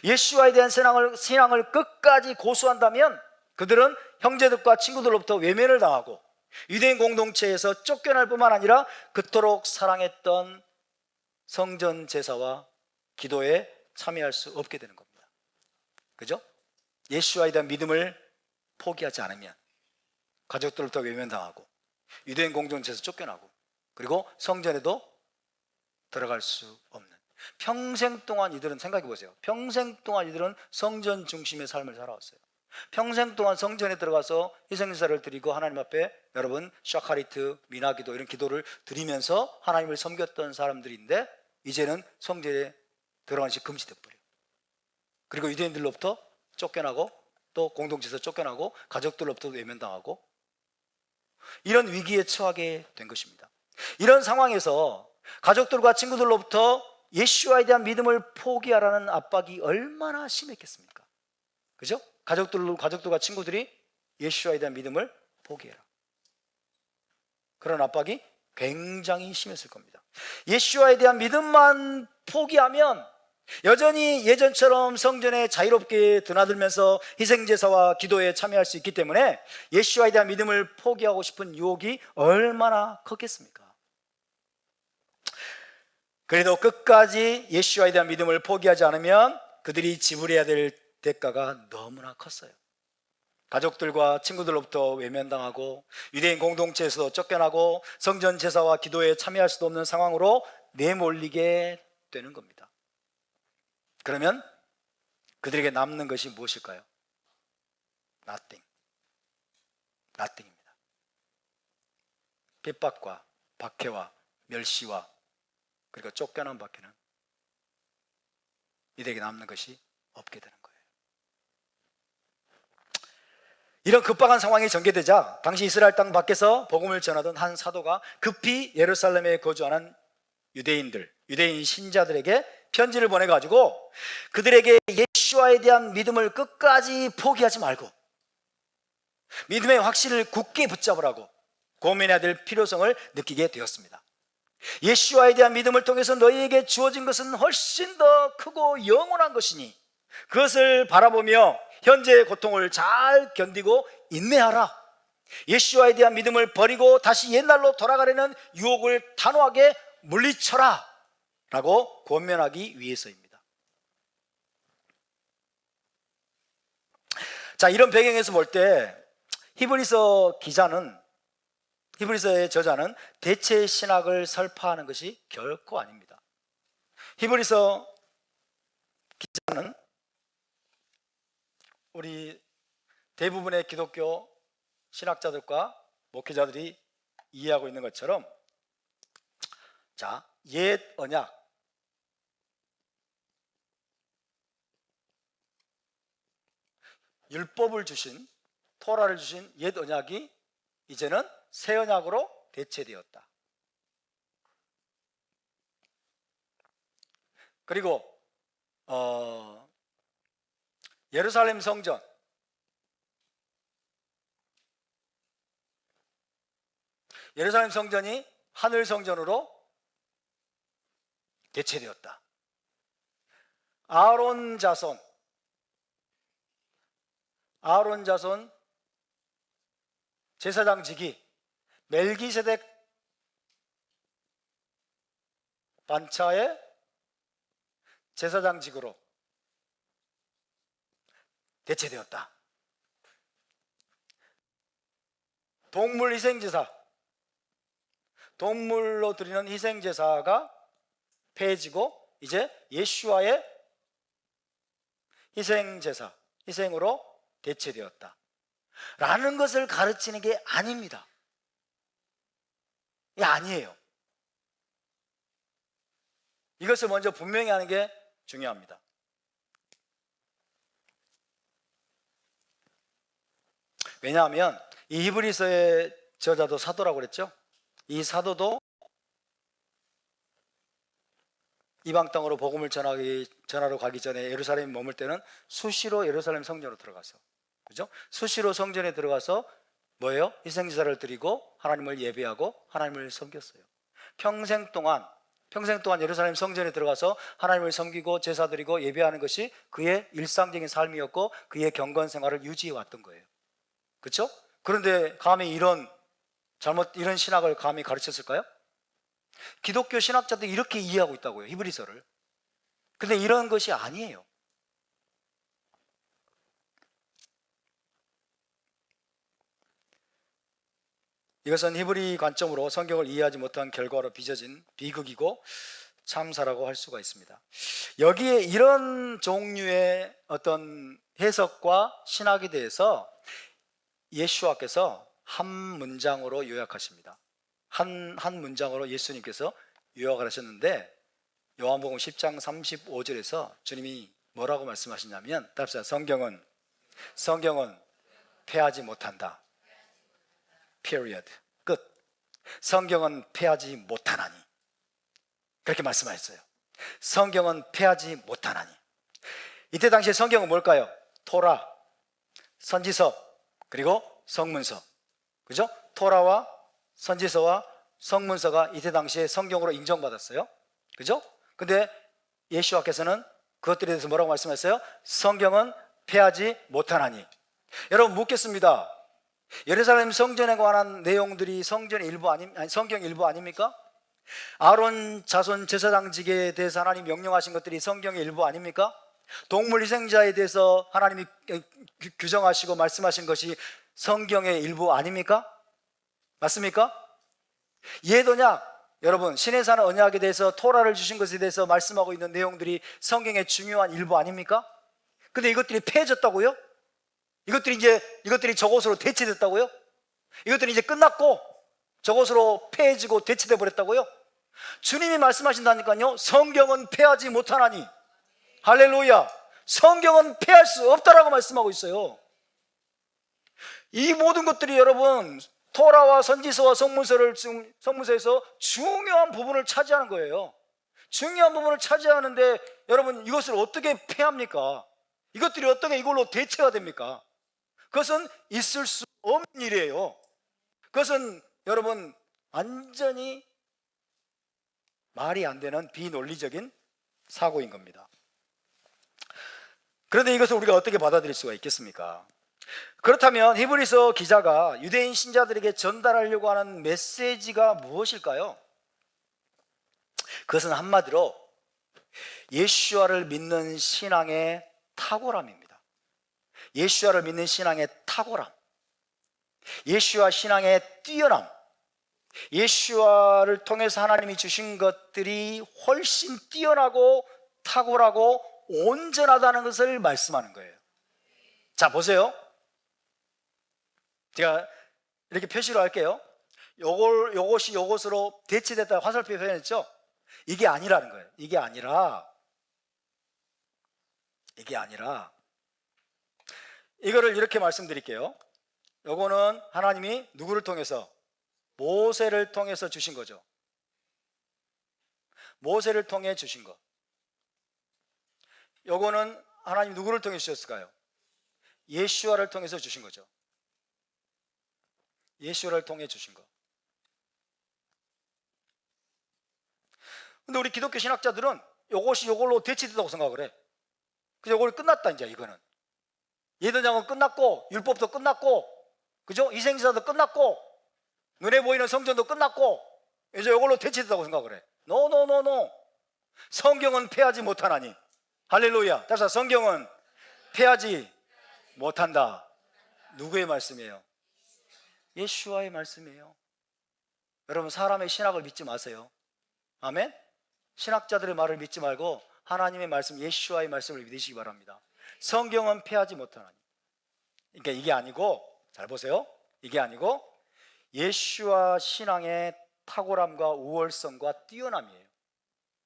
예수와에 대한 신앙을 끝까지 고수한다면 그들은 형제들과 친구들로부터 외면을 당하고 유대인 공동체에서 쫓겨날 뿐만 아니라 그토록 사랑했던 성전 제사와 기도에 참여할 수 없게 되는 겁니다. 그죠? 예수와에 대한 믿음을 포기하지 않으면 가족들로부터 외면당하고 유대인 공동체에서 쫓겨나고, 그리고 성전에도 들어갈 수 없는, 평생 동안 이들은, 생각해 보세요, 평생 동안 이들은 성전 중심의 삶을 살아왔어요. 평생 동안 성전에 들어가서 희생제사를 드리고 하나님 앞에 여러분 샤카리트, 미나기도 이런 기도를 드리면서 하나님을 섬겼던 사람들인데, 이제는 성전에 들어가는 것이 금지되어 버려요. 그리고 유대인들로부터 쫓겨나고, 또 공동체에서 쫓겨나고, 가족들로부터 외면당하고, 이런 위기에 처하게 된 것입니다. 이런 상황에서 가족들과 친구들로부터 예수와에 대한 믿음을 포기하라는 압박이 얼마나 심했겠습니까? 그죠? 가족들과 친구들이 예수와에 대한 믿음을 포기해라, 그런 압박이 굉장히 심했을 겁니다. 예수와에 대한 믿음만 포기하면 여전히 예전처럼 성전에 자유롭게 드나들면서 희생제사와 기도에 참여할 수 있기 때문에 예수와에 대한 믿음을 포기하고 싶은 유혹이 얼마나 컸겠습니까? 그래도 끝까지 예수와에 대한 믿음을 포기하지 않으면 그들이 지불해야 될 대가가 너무나 컸어요. 가족들과 친구들로부터 외면당하고 유대인 공동체에서 쫓겨나고 성전 제사와 기도에 참여할 수도 없는 상황으로 내몰리게 되는 겁니다. 그러면 그들에게 남는 것이 무엇일까요? Nothing입니다. 핍박과 박해와 멸시와 그리고 쫓겨남 밖에는 이들에게 남는 것이 없게 되는 거예요. 이런 급박한 상황이 전개되자 당시 이스라엘 땅 밖에서 복음을 전하던 한 사도가 급히 예루살렘에 거주하는 유대인 신자들에게 편지를 보내가지고 그들에게 예수와에 대한 믿음을 끝까지 포기하지 말고 믿음의 확신을 굳게 붙잡으라고 고민해야 될 필요성을 느끼게 되었습니다. 예수와에 대한 믿음을 통해서 너희에게 주어진 것은 훨씬 더 크고 영원한 것이니 그것을 바라보며 현재의 고통을 잘 견디고 인내하라. 예수와에 대한 믿음을 버리고 다시 옛날로 돌아가려는 유혹을 단호하게 물리쳐라 라고 권면하기 위해서입니다. 자, 이런 배경에서 볼 때 히브리서 기자는 히브리서의 저자는 대체 신학을 설파하는 것이 결코 아닙니다. 히브리서 기자는 우리 대부분의 기독교 신학자들과 목회자들이 이해하고 있는 것처럼, 자, 옛 언약, 율법을 주신, 토라를 주신 옛 언약이 이제는 새 언약으로 대체되었다. 그리고 예루살렘 성전, 예루살렘 성전이 하늘 성전으로 대체되었다. 아론 자손 제사장직이 멜기세덱 반차의 제사장직으로 대체되었다. 동물 희생제사, 동물로 드리는 희생제사가 폐해지고 이제 예수와의 희생제사, 희생으로 대체되었다 라는 것을 가르치는 게 아닙니다. 이게 아니에요. 이것을 먼저 분명히 하는 게 중요합니다. 왜냐하면 이 히브리서의 저자도 사도라고 그랬죠. 이 사도도 이방 땅으로 복음을 전하러 가기 전에 예루살렘에 머물 때는 수시로 예루살렘 성전으로 들어가서, 그죠? 수시로 성전에 들어가서 뭐예요? 희생제사를 드리고 하나님을 예배하고 하나님을 섬겼어요. 평생 동안 예루살렘 성전에 들어가서 하나님을 섬기고 제사 드리고 예배하는 것이 그의 일상적인 삶이었고 그의 경건 생활을 유지해 왔던 거예요. 그렇죠? 그런데 감히 이런 신학을 감히 가르쳤을까요? 기독교 신학자들이 이렇게 이해하고 있다고요, 히브리서를. 근데 이런 것이 아니에요. 이것은 히브리 관점으로 성경을 이해하지 못한 결과로 빚어진 비극이고 참사라고 할 수가 있습니다. 여기에 이런 종류의 어떤 해석과 신학에 대해서 예수와께서 한 문장으로 요약하십니다. 한 문장으로 예수님께서 요약을 하셨는데, 요한복음 10장 35절에서 주님이 뭐라고 말씀하시냐면, 답사, 성경은 패하지 못한다. period. 끝. 성경은 패하지 못하나니. 그렇게 말씀하셨어요. 성경은 패하지 못하나니. 이때 당시에 성경은 뭘까요? 토라, 선지서, 그리고 성문서. 그죠? 토라와 선지서와 성문서가 이때 당시에 성경으로 인정받았어요. 그죠? 근데 예수와께서는 그것들에 대해서 뭐라고 말씀하셨어요? 성경은 패하지 못하나니. 여러분 묻겠습니다. 예루살렘 성전에 관한 내용들이 성경 일부 아닙니까? 아론 자손 제사장직에 대해서 하나님 명령하신 것들이 성경의 일부 아닙니까? 동물 희생자에 대해서 하나님이 규정하시고 말씀하신 것이 성경의 일부 아닙니까? 맞습니까? 옛 언약, 여러분 신의 산 언약에 대해서 토라를 주신 것에 대해서 말씀하고 있는 내용들이 성경의 중요한 일부 아닙니까? 근데 이것들이 폐해졌다고요? 이것들이 저것으로 대체됐다고요? 이것들이 이제 끝났고 저것으로 폐해지고 대체돼 버렸다고요? 주님이 말씀하신다니까요. 성경은 폐하지 못하나니. 할렐루야. 성경은 폐할 수 없다라고 말씀하고 있어요. 이 모든 것들이 여러분 토라와 선지서와 성문서에서 중요한 부분을 차지하는 거예요. 중요한 부분을 차지하는데 여러분 이것을 어떻게 폐합니까? 이것들이 어떻게 이걸로 대체가 됩니까? 그것은 있을 수 없는 일이에요. 그것은 여러분 완전히 말이 안 되는 비논리적인 사고인 겁니다. 그런데 이것을 우리가 어떻게 받아들일 수가 있겠습니까? 그렇다면 히브리서 기자가 유대인 신자들에게 전달하려고 하는 메시지가 무엇일까요? 그것은 한마디로 예수와를 믿는 신앙의 탁월함입니다. 예수와를 믿는 신앙의 탁월함, 예수와 신앙의 뛰어남, 예수와를 통해서 하나님이 주신 것들이 훨씬 뛰어나고 탁월하고 온전하다는 것을 말씀하는 거예요. 자, 보세요. 제가 이렇게 표시로 할게요. 요것이 요것으로 대치됐다 화살표 표현했죠? 이게 아니라는 거예요. 이게 아니라 이거를 이렇게 말씀드릴게요. 요거는 하나님이 누구를 통해서? 모세를 통해서 주신 거죠. 모세를 통해 주신 것. 요거는 하나님 누구를 통해 주셨을까요? 예수와를 통해서 주신 거죠. 예수를 통해 주신 것. 근데 우리 기독교 신학자들은 요것이 요걸로 대치된다고 생각을 해. 그죠? 요걸 끝났다 이제 이거는. 예언장은 끝났고 율법도 끝났고 그죠? 이생지사도 끝났고 눈에 보이는 성전도 끝났고 이제 요걸로 대치된다고 생각을 해. 노. 성경은 패하지 못하나니. 할렐루야. 따라서 성경은 패하지 못한다. 누구의 말씀이에요? 예수와의 말씀이에요. 여러분, 사람의 신학을 믿지 마세요. 아멘? 신학자들의 말을 믿지 말고 하나님의 말씀, 예수와의 말씀을 믿으시기 바랍니다. 성경은 패하지 못하나니. 그러니까 이게 아니고, 잘 보세요. 이게 아니고 예수와 신앙의 탁월함과 우월성과 뛰어남이에요.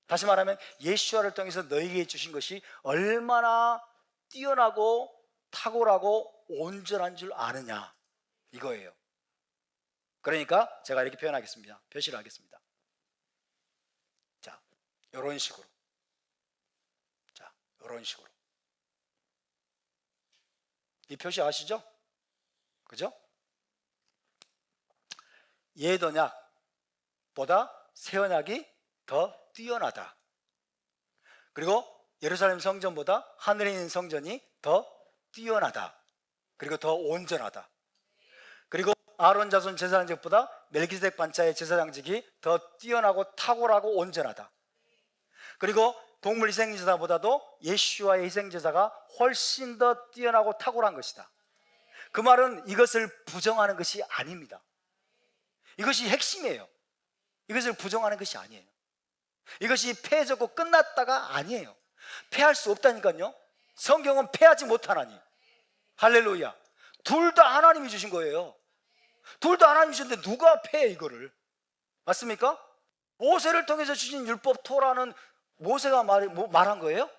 다시 말하면 예수와를 통해서 너에게 주신 것이 얼마나 뛰어나고 탁월하고 온전한 줄 아느냐, 이거예요. 그러니까 제가 이렇게 표현하겠습니다. 표시를 하겠습니다. 자, 이런 식으로. 자, 이런 식으로. 이 표시 아시죠? 그죠? 옛 언약보다 새 언약이 더 뛰어나다. 그리고 예루살렘 성전보다 하늘에 있는 성전이 더 뛰어나다. 그리고 더 온전하다. 그리고 아론 자손 제사장직보다 멜기세덱 반차의 제사장직이 더 뛰어나고 탁월하고 온전하다. 그리고 동물 희생제사보다도 예수와의 희생제사가 훨씬 더 뛰어나고 탁월한 것이다. 그 말은 이것을 부정하는 것이 아닙니다. 이것이 핵심이에요. 이것을 부정하는 것이 아니에요. 이것이 패해졌고 끝났다가 아니에요. 패할 수 없다니까요. 성경은 패하지 못하나니. 할렐루야. 둘 다 하나님이 주신 거예요. 둘 다 하나님이 주셨는데 누가 패해 이거를? 맞습니까? 모세를 통해서 주신 율법 토라는 모세가 말한 거예요?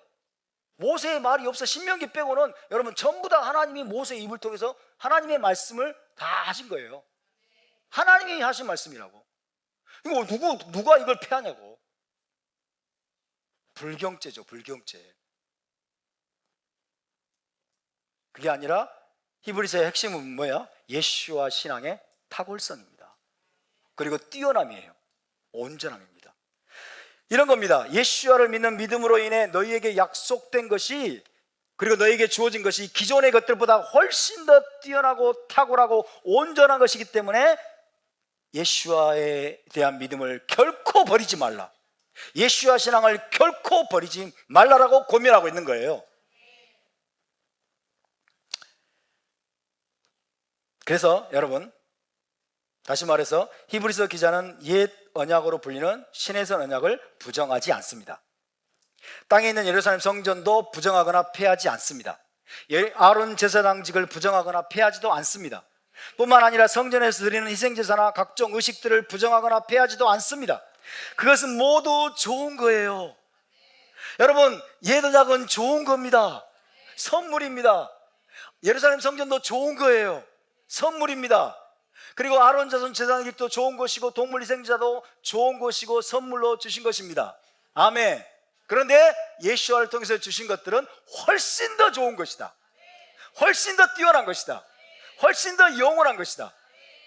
모세의 말이 없어. 신명기 빼고는 여러분 전부 다 하나님이 모세의 입을 통해서 하나님의 말씀을 다 하신 거예요. 하나님이 하신 말씀이라고. 이거 누가 이걸 패하냐고. 불경죄죠, 불경죄. 그게 아니라 히브리서의 핵심은 뭐야? 예수와 신앙의 탁월성입니다. 그리고 뛰어남이에요. 온전함입니다. 이런 겁니다. 예수와를 믿는 믿음으로 인해 너희에게 약속된 것이, 그리고 너희에게 주어진 것이 기존의 것들보다 훨씬 더 뛰어나고 탁월하고 온전한 것이기 때문에 예수와에 대한 믿음을 결코 버리지 말라. 예수와 신앙을 결코 버리지 말라라고 권면하고 있는 거예요. 그래서 여러분, 다시 말해서 히브리서 기자는 옛 언약으로 불리는 신해선 언약을 부정하지 않습니다. 땅에 있는 예루살렘 성전도 부정하거나 폐하지 않습니다. 아론 제사장직을 부정하거나 폐하지도 않습니다. 뿐만 아니라 성전에서 드리는 희생제사나 각종 의식들을 부정하거나 폐하지도 않습니다. 그것은 모두 좋은 거예요. 여러분, 옛 언약은 좋은 겁니다. 선물입니다. 예루살렘 성전도 좋은 거예요. 선물입니다. 그리고 아론 자손 제사장직도 좋은 것이고 동물 희생제사도 좋은 것이고 선물로 주신 것입니다. 아멘. 그런데 예수와를 통해서 주신 것들은 훨씬 더 좋은 것이다. 훨씬 더 뛰어난 것이다. 훨씬 더 영원한 것이다.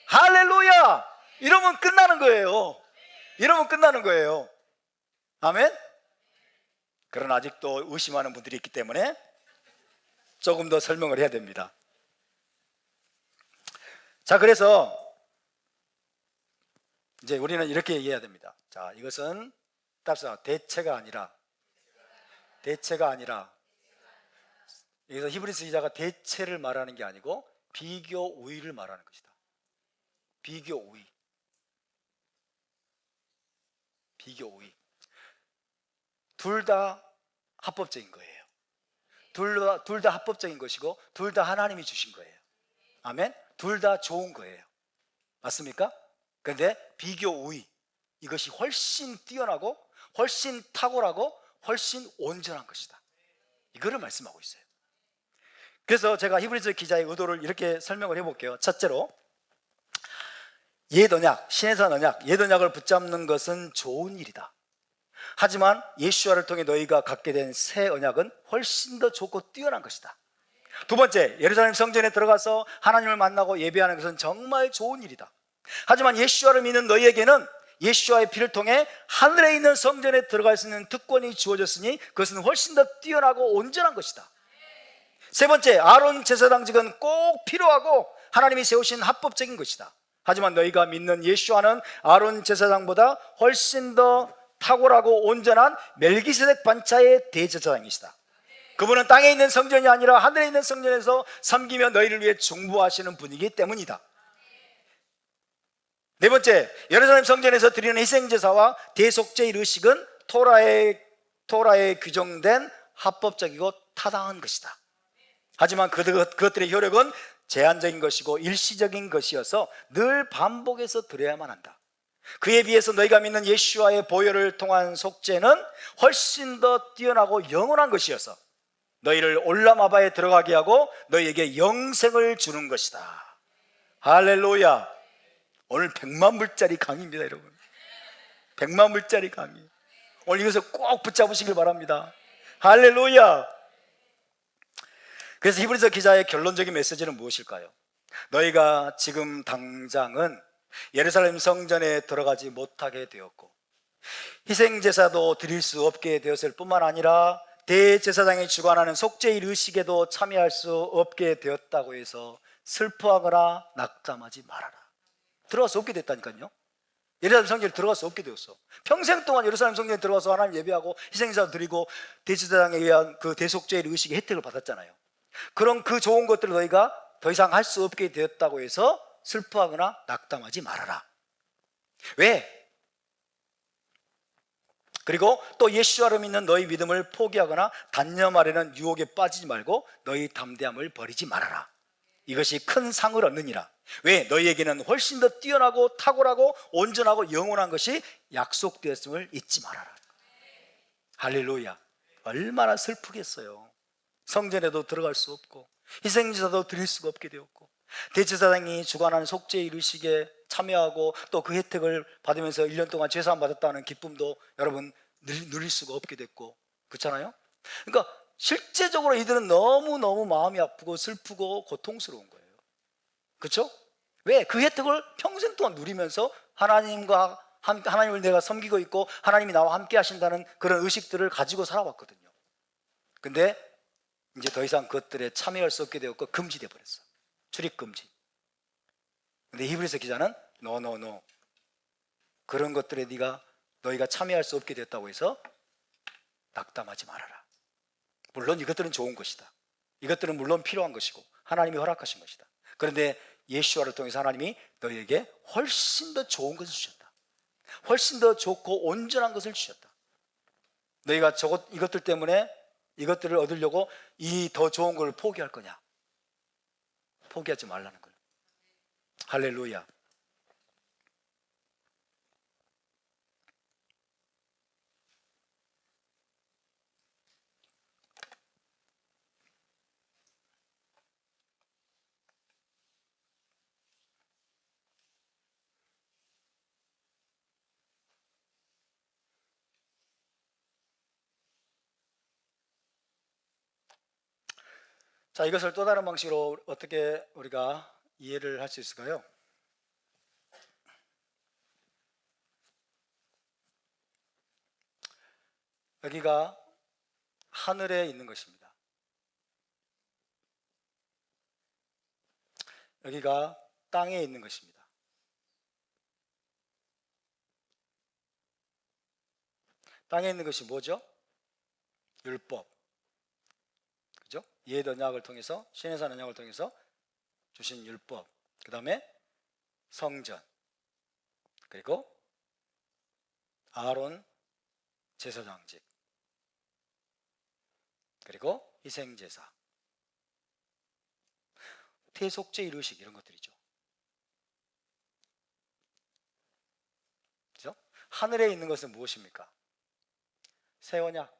할렐루야. 이러면 끝나는 거예요. 이러면 끝나는 거예요. 아멘. 그러나 아직도 의심하는 분들이 있기 때문에 조금 더 설명을 해야 됩니다. 자, 그래서 이제 우리는 이렇게 얘기해야 됩니다. 자, 이것은 답사 대체가 아니라 여기서 히브리서 기자가 대체를 말하는 게 아니고 비교 우위를 말하는 것이다. 비교 우위. 비교 우위. 둘 다 합법적인 거예요. 둘 다 합법적인 것이고 둘 다 하나님이 주신 거예요. 아멘. 둘 다 좋은 거예요. 맞습니까? 그런데 비교 우위, 이것이 훨씬 뛰어나고 훨씬 탁월하고 훨씬 온전한 것이다. 이거를 말씀하고 있어요. 그래서 제가 히브리서 기자의 의도를 이렇게 설명을 해볼게요. 첫째로, 옛 언약, 신에서 언약, 옛 언약을 붙잡는 것은 좋은 일이다. 하지만 예수와를 통해 너희가 갖게 된 새 언약은 훨씬 더 좋고 뛰어난 것이다. 두 번째, 예루살렘 성전에 들어가서 하나님을 만나고 예배하는 것은 정말 좋은 일이다. 하지만 예수와를 믿는 너희에게는 예수와의 피를 통해 하늘에 있는 성전에 들어갈 수 있는 특권이 주어졌으니 그것은 훨씬 더 뛰어나고 온전한 것이다. 세 번째, 아론 제사장직은 꼭 필요하고 하나님이 세우신 합법적인 것이다. 하지만 너희가 믿는 예수와는 아론 제사장보다 훨씬 더 탁월하고 온전한 멜기세덱 반차의 대제사장이시다. 그분은 땅에 있는 성전이 아니라 하늘에 있는 성전에서 섬기며 너희를 위해 중보하시는 분이기 때문이다. 네 번째, 예루살렘 성전에서 드리는 희생제사와 대속죄의 의식은 토라에 규정된 합법적이고 타당한 것이다. 하지만 그것들의 효력은 제한적인 것이고 일시적인 것이어서 늘 반복해서 드려야만 한다. 그에 비해서 너희가 믿는 예수와의 보혈을 통한 속죄는 훨씬 더 뛰어나고 영원한 것이어서 너희를 올라마바에 들어가게 하고 너희에게 영생을 주는 것이다. 할렐루야. 오늘 100만 불짜리 강의입니다, 여러분. 100만 불짜리 강의. 오늘 이것을 꼭 붙잡으시길 바랍니다. 할렐루야. 그래서 히브리서 기자의 결론적인 메시지는 무엇일까요? 너희가 지금 당장은 예루살렘 성전에 들어가지 못하게 되었고 희생제사도 드릴 수 없게 되었을 뿐만 아니라 대제사장이 주관하는 속죄의 의식에도 참여할 수 없게 되었다고 해서 슬퍼하거나 낙담하지 말아라. 들어갈 수 없게 됐다니까요. 예루살렘 성전에 들어갈 수 없게 되었어. 평생 동안 예루살렘 성전에 들어가서 하나님 예배하고 희생제사 드리고 대제사장에 의한 그 대속죄의 의식의 혜택을 받았잖아요. 그런 그 좋은 것들을 너희가 더 이상 할 수 없게 되었다고 해서 슬퍼하거나 낙담하지 말아라. 왜? 그리고 또 예수와를 믿는 너희 믿음을 포기하거나 단념하려는 유혹에 빠지지 말고 너희 담대함을 버리지 말아라. 이것이 큰 상을 얻느니라. 왜? 너희에게는 훨씬 더 뛰어나고 탁월하고 온전하고 영원한 것이 약속되었음을 잊지 말아라. 할렐루야. 얼마나 슬프겠어요. 성전에도 들어갈 수 없고 희생제사도 드릴 수가 없게 되었고 대제사장이 주관하는 속죄의 의식에 참여하고 또 그 혜택을 받으면서 1년 동안 제사함 받았다는 기쁨도 여러분 누릴 수가 없게 됐고, 그렇잖아요. 그러니까 실제적으로 이들은 너무너무 마음이 아프고 슬프고 고통스러운 거예요. 그렇죠? 왜? 그 혜택을 평생 동안 누리면서 하나님을 내가 섬기고 있고 하나님이 나와 함께 하신다는 그런 의식들을 가지고 살아왔거든요. 근데 이제 더 이상 그것들에 참여할 수 없게 되었고 금지돼 버렸어. 출입 금지. 근데 히브리서 기자는 노. 그런 것들에 너희가 참여할 수 없게 됐다고 해서 낙담하지 말아라. 물론 이것들은 좋은 것이다. 이것들은 물론 필요한 것이고 하나님이 허락하신 것이다. 그런데 예수와를 통해서 하나님이 너희에게 훨씬 더 좋은 것을 주셨다. 훨씬 더 좋고 온전한 것을 주셨다. 너희가 이것들 때문에 이것들을 얻으려고 이 더 좋은 걸 포기할 거냐? 포기하지 말라는 거예요. 할렐루야. 자, 이것을 또 다른 방식으로 어떻게 우리가 이해를 할 수 있을까요? 여기가 하늘에 있는 것입니다. 여기가 땅에 있는 것입니다. 땅에 있는 것이 뭐죠? 율법. 그죠? 옛 언약을 통해서, 신의 산 언약을 통해서 주신 율법. 그 다음에 성전. 그리고 아론 제사장직, 그리고 희생제사, 태속제 이루식 이런 것들이죠. 그죠? 하늘에 있는 것은 무엇입니까? 새 언약,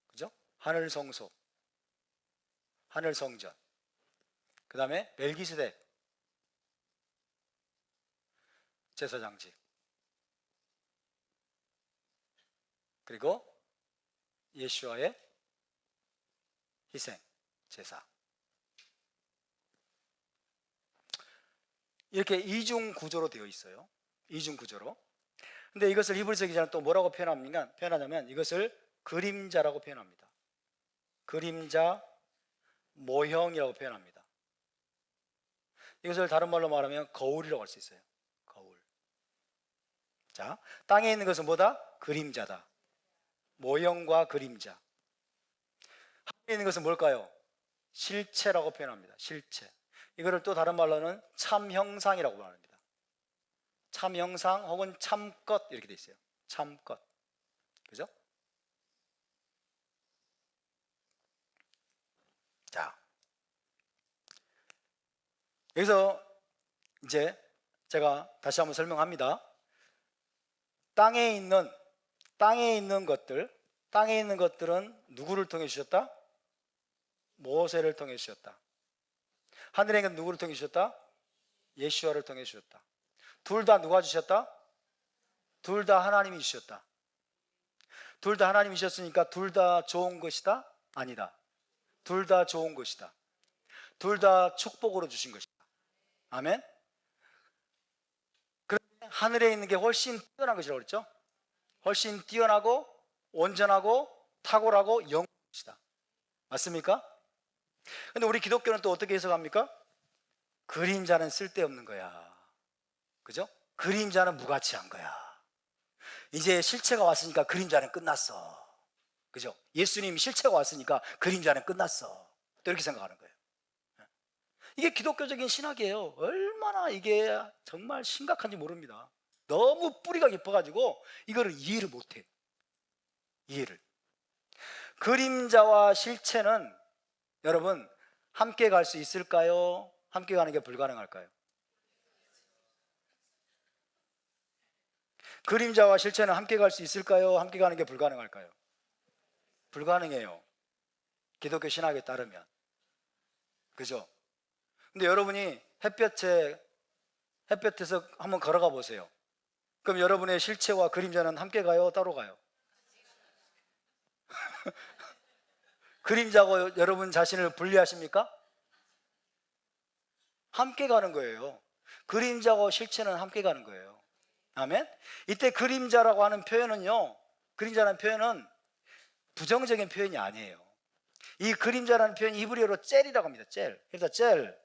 그죠? 하늘 성소, 하늘 성전, 그 다음에 멜기스덱 제사장직, 그리고 예수와의 희생 제사. 이렇게 이중 구조로 되어 있어요. 이중 구조로. 근데 이것을 히브리서 기자는 또 뭐라고 표현하냐면 이것을 그림자라고 표현합니다. 그림자 모형이라고 표현합니다. 이것을 다른 말로 말하면 거울이라고 할 수 있어요. 거울. 자, 땅에 있는 것은 뭐다? 그림자다. 모형과 그림자. 하늘에 있는 것은 뭘까요? 실체라고 표현합니다. 실체. 이거를 또 다른 말로는 참형상이라고 말합니다. 참형상 혹은 참것 이렇게 돼 있어요. 참것. 그죠? 자, 여기서 이제 제가 다시 한번 설명합니다. 땅에 있는 것들은 누구를 통해 주셨다? 모세를 통해 주셨다. 하늘에 있는 누구를 통해 주셨다? 예수와를 통해 주셨다. 둘 다 누가 주셨다? 둘 다 하나님이 주셨다. 둘 다 하나님이 주셨으니까 둘 다 좋은 것이다? 아니다. 둘 다 좋은 것이다. 둘 다 축복으로 주신 것이다. 아멘. 그런데 하늘에 있는 게 훨씬 뛰어난 것이라고 그랬죠? 훨씬 뛰어나고 온전하고 탁월하고 영원한 것이다. 맞습니까? 근데 우리 기독교는 또 어떻게 해석합니까? 그림자는 쓸데없는 거야. 그죠? 그림자는 무가치한 거야. 이제 실체가 왔으니까 그림자는 끝났어. 그죠? 예수님 실체가 왔으니까 그림자는 끝났어. 또 이렇게 생각하는 거예요. 이게 기독교적인 신학이에요. 얼마나 이게 정말 심각한지 모릅니다. 너무 뿌리가 깊어가지고 이거를 이해를 못해. 이해를. 그림자와 실체는 여러분 함께 갈 수 있을까요? 함께 가는 게 불가능할까요? 그림자와 실체는 함께 갈 수 있을까요? 함께 가는 게 불가능할까요? 불가능해요. 기독교 신학에 따르면. 그죠? 근데 여러분이 햇볕에서 한번 걸어가 보세요. 그럼 여러분의 실체와 그림자는 함께 가요? 따로 가요? 그림자고 여러분 자신을 분리하십니까? 함께 가는 거예요. 그림자고 실체는 함께 가는 거예요. 아멘? 이때 그림자라고 하는 표현은요, 그림자라는 표현은 부정적인 표현이 아니에요. 이 그림자라는 표현이 히브리어로 젤이라고 합니다. 젤. 그래서 젤.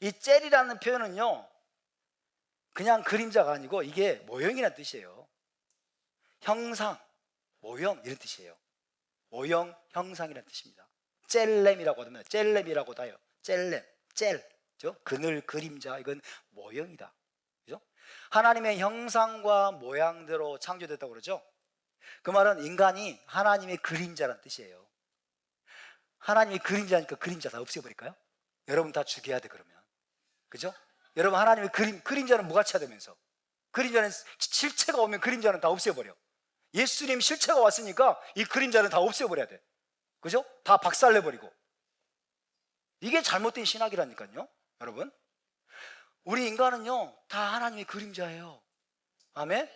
이 젤이라는 표현은요, 그냥 그림자가 아니고 이게 모형이라는 뜻이에요. 형상, 모형 이런 뜻이에요. 모형, 형상이라는 뜻입니다. 젤렘이라고 합니다. 젤렘이라고도 해요. 젤렘, 젤. 그늘, 그림자, 이건 모형이다. 그죠? 하나님의 형상과 모양대로 창조됐다고 그러죠? 그 말은 인간이 하나님의 그림자라는 뜻이에요. 하나님이 그림자니까 그림자 다 없애버릴까요? 여러분 다 죽여야 돼, 그러면. 그죠? 여러분 하나님의 그림자는 무가치하다면서. 그림자는 실체가 오면 그림자는 다 없애버려. 예수님 실체가 왔으니까 이 그림자는 다 없애버려야 돼. 그죠? 다 박살내버리고. 이게 잘못된 신학이라니까요, 여러분. 우리 인간은요, 다 하나님의 그림자예요. 아멘?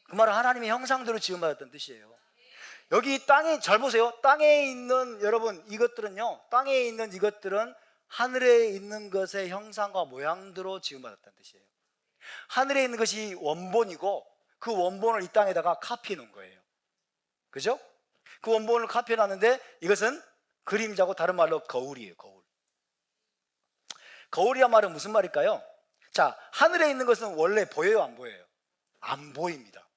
그 말은 하나님의 형상대로 지음받았다는 뜻이에요. 여기 땅에, 잘 보세요. 땅에 있는 여러분, 땅에 있는 이것들은 하늘에 있는 것의 형상과 모양대로 지음받았다는 뜻이에요. 하늘에 있는 것이 원본이고 그 원본을 이 땅에다가 카피해 놓은 거예요. 그죠? 그 원본을 카피해 놨는데 이것은 그림자고 다른 말로 거울이에요. 거울. 거울이란 말은 무슨 말일까요? 자, 하늘에 있는 것은 원래 보여요, 안 보여요? 안 보입니다.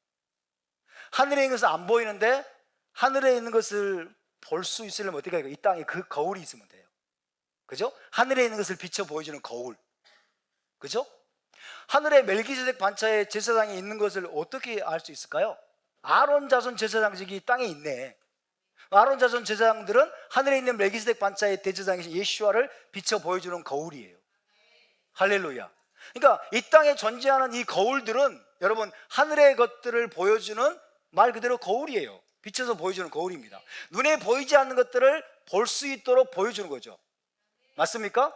하늘에 있는 것은 안 보이는데 하늘에 있는 것을 볼 수 있으려면 어떻게 해요? 이 땅에 그 거울이 있으면 돼요. 그죠? 하늘에 있는 것을 비춰 보여주는 거울. 그죠? 하늘에 멜기세덱 반차의 제사장이 있는 것을 어떻게 알 수 있을까요? 아론 자손 제사장직이 땅에 있네. 아론 자손 제사장들은 하늘에 있는 멜기세덱 반차의 대제사장이신 예수와를 비춰 보여주는 거울이에요. 할렐루야. 그러니까 이 땅에 존재하는 이 거울들은 여러분 하늘의 것들을 보여주는 말 그대로 거울이에요. 비춰서 보여주는 거울입니다. 눈에 보이지 않는 것들을 볼 수 있도록 보여주는 거죠. 맞습니까?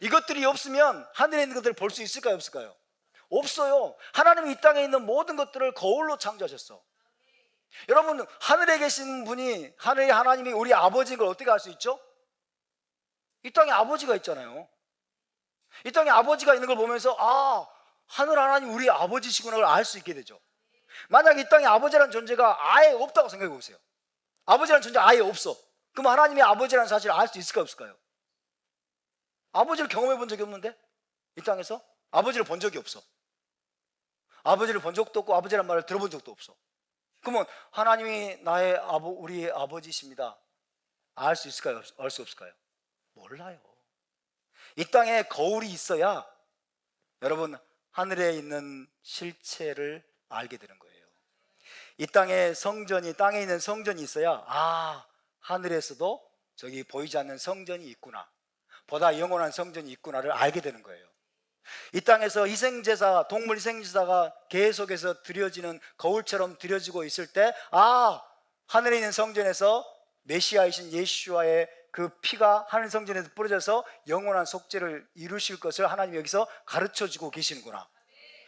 이것들이 없으면 하늘에 있는 것들을 볼 수 있을까요? 없을까요? 없어요. 하나님이 이 땅에 있는 모든 것들을 거울로 창조하셨어. 여러분 하늘에 계신 분이, 하늘의 하나님이 우리 아버지인 걸 어떻게 알 수 있죠? 이 땅에 아버지가 있잖아요. 이 땅에 아버지가 있는 걸 보면서 아, 하늘 하나님 우리 아버지시구나를 알 수 있게 되죠. 만약 이 땅에 아버지라는 존재가 아예 없다고 생각해 보세요. 아버지라는 존재가 아예 없어. 그럼 하나님이 아버지라는 사실을 알 수 있을까요? 없을까요? 아버지를 경험해 본 적이 없는데 이 땅에서 아버지를 본 적이 없어. 아버지를 본 적도 없고 아버지란 말을 들어본 적도 없어. 그러면 하나님이 나의 우리의 아버지십니다, 알 수 있을까요? 알 수 없을까요? 몰라요. 이 땅에 거울이 있어야 여러분 하늘에 있는 실체를 알게 되는 거예요. 이 땅에 있는 성전이 있어야 아, 하늘에서도 저기 보이지 않는 성전이 있구나, 보다 영원한 성전이 있구나를 알게 되는 거예요. 이 땅에서 희생제사, 동물 희생제사가 계속해서 드려지는 거울처럼 드려지고 있을 때 아, 하늘에 있는 성전에서 메시아이신 예수와의 그 피가 하늘 성전에서 뿌려져서 영원한 속죄를 이루실 것을 하나님이 여기서 가르쳐주고 계시는구나,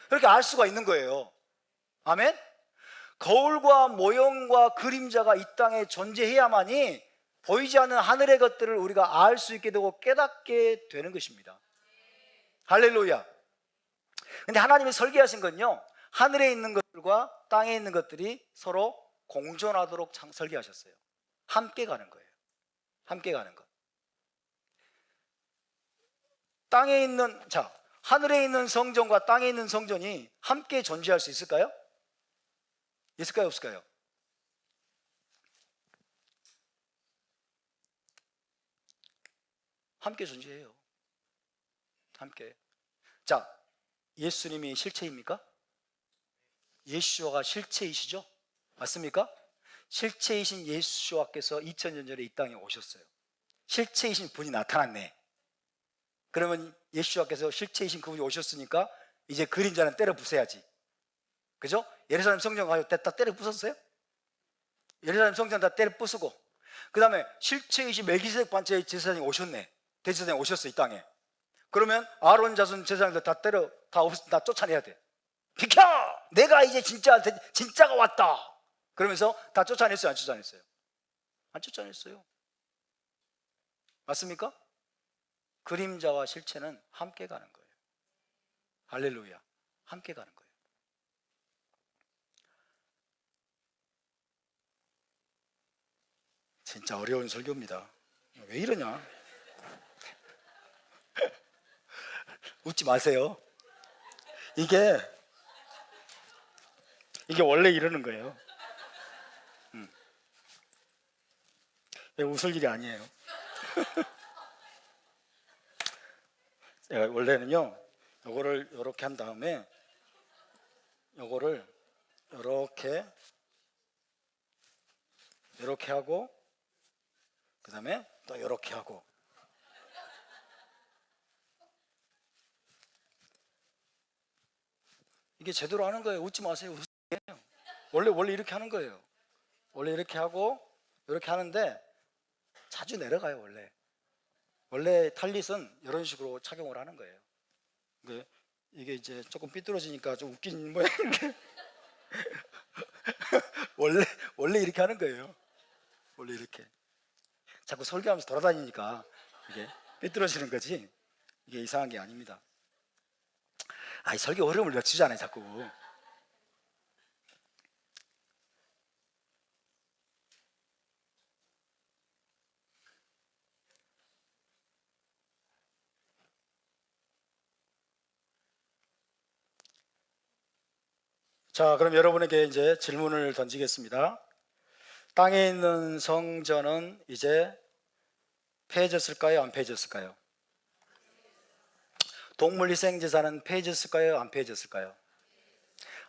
그렇게 알 수가 있는 거예요. 아멘? 거울과 모형과 그림자가 이 땅에 존재해야만이 보이지 않는 하늘의 것들을 우리가 알 수 있게 되고 깨닫게 되는 것입니다. 할렐루야. 근데 하나님이 설계하신 건요, 하늘에 있는 것들과 땅에 있는 것들이 서로 공존하도록 설계하셨어요. 함께 가는 거예요. 함께 가는 것. 땅에 있는, 하늘에 있는 성전과 땅에 있는 성전이 함께 존재할 수 있을까요? 있을까요? 없을까요? 함께 존재해요. 함께. 예수님이 실체입니까? 예수와가 실체이시죠? 맞습니까? 실체이신 예수와께서 2000년 전에 이 땅에 오셨어요. 실체이신 분이 나타났네. 그러면 예수와께서 실체이신 그분이 오셨으니까 이제 그림자는 때려 부숴야지. 그죠? 예루살렘 성전 가서 다 때려 부쉈어요? 예루살렘 성전 다 때려 부수고, 그 다음에 실체이신 멜기세덱 반차의 제사장이 오셨네. 대제사장이 오셨어 이 땅에. 그러면 아론 자손 제사장들 다 쫓아내야 돼. 비켜! 내가 이제 진짜가 왔다. 그러면서 다 쫓아냈어요? 안 쫓아냈어요? 안 쫓아냈어요. 맞습니까? 그림자와 실체는 함께 가는 거예요. 할렐루야. 함께 가는 거예요. 진짜 어려운 설교입니다. 왜 이러냐? 웃지 마세요. 이게 원래 이러는 거예요. 웃을 일이 아니에요. 원래는요, 요거를 이렇게 한 다음에 요거를 이렇게 하고, 그 다음에 또 이렇게 하고, 이게 제대로 하는 거예요. 웃지 마세요. 원래 이렇게 하는 거예요. 원래 이렇게 하고 이렇게 하는데 자주 내려가요. 원래 탈릿은 이런 식으로 착용을 하는 거예요. 이게 이제 조금 삐뚤어지니까 좀 웃긴 모양인데 원래 이렇게 하는 거예요. 원래 이렇게 자꾸 설교하면서 돌아다니니까 이게 삐뚤어지는 거지, 이게 이상한 게 아닙니다. 아이, 설교 어려움을 늦추잖아요 자꾸. 그럼 여러분에게 이제 질문을 던지겠습니다. 땅에 있는 성전은 이제 폐해졌을까요? 안 폐해졌을까요? 동물 희생제사는 폐해졌을까요? 안 폐해졌을까요?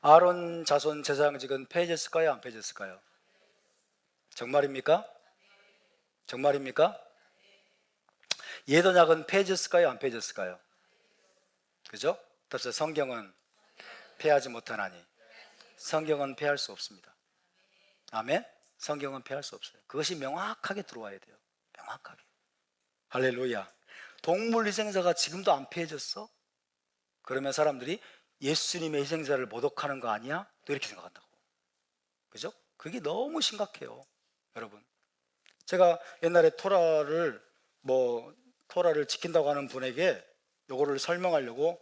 아론 자손 제사장직은 폐해졌을까요? 안 폐해졌을까요? 정말입니까? 정말입니까? 예도약은 폐해졌을까요? 안 폐해졌을까요? 그죠? 답서 성경은 폐하지 못하나니 성경은 폐할 수 없습니다. 아멘? 성경은 폐할 수 없어요. 그것이 명확하게 들어와야 돼요. 명확하게. 할렐루야. 동물 희생사가 지금도 안 폐해졌어? 그러면 사람들이 예수님의 희생사를 모독하는 거 아니야? 또 이렇게 생각한다고. 그죠? 그게 너무 심각해요. 여러분, 제가 옛날에 토라를 지킨다고 하는 분에게 요거를 설명하려고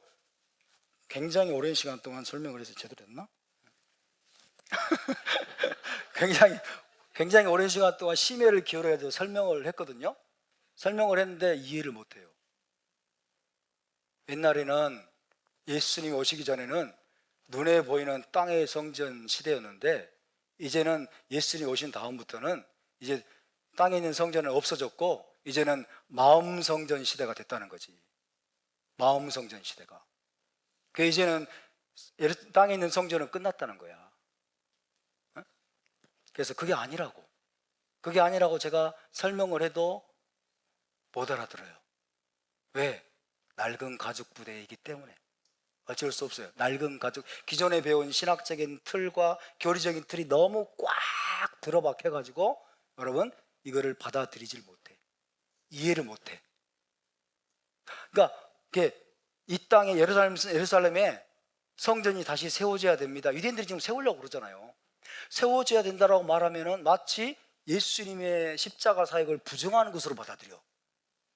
굉장히 오랜 시간 동안 설명을 해서 제대로 됐나? 굉장히 오랜 시간 동안 심혈을 기울여서 설명을 했거든요. 설명을 했는데 이해를 못해요. 옛날에는 예수님이 오시기 전에는 눈에 보이는 땅의 성전 시대였는데, 이제는 예수님이 오신 다음부터는 이제 땅에 있는 성전은 없어졌고 이제는 마음 성전 시대가 됐다는 거지. 마음 성전 시대가. 그 이제는 땅에 있는 성전은 끝났다는 거야. 그래서 그게 아니라고 제가 설명을 해도 못 알아들어요. 왜? 낡은 가죽 부대이기 때문에. 어쩔 수 없어요. 낡은 가죽, 기존에 배운 신학적인 틀과 교리적인 틀이 너무 꽉 들어박혀가지고 여러분 이거를 받아들이질 못해. 이해를 못해. 그러니까 이 땅에 예루살렘에 성전이 다시 세워져야 됩니다. 유대인들이 지금 세우려고 그러잖아요. 세워져야 된다라고 말하면은 마치 예수님의 십자가 사역을 부정하는 것으로 받아들여.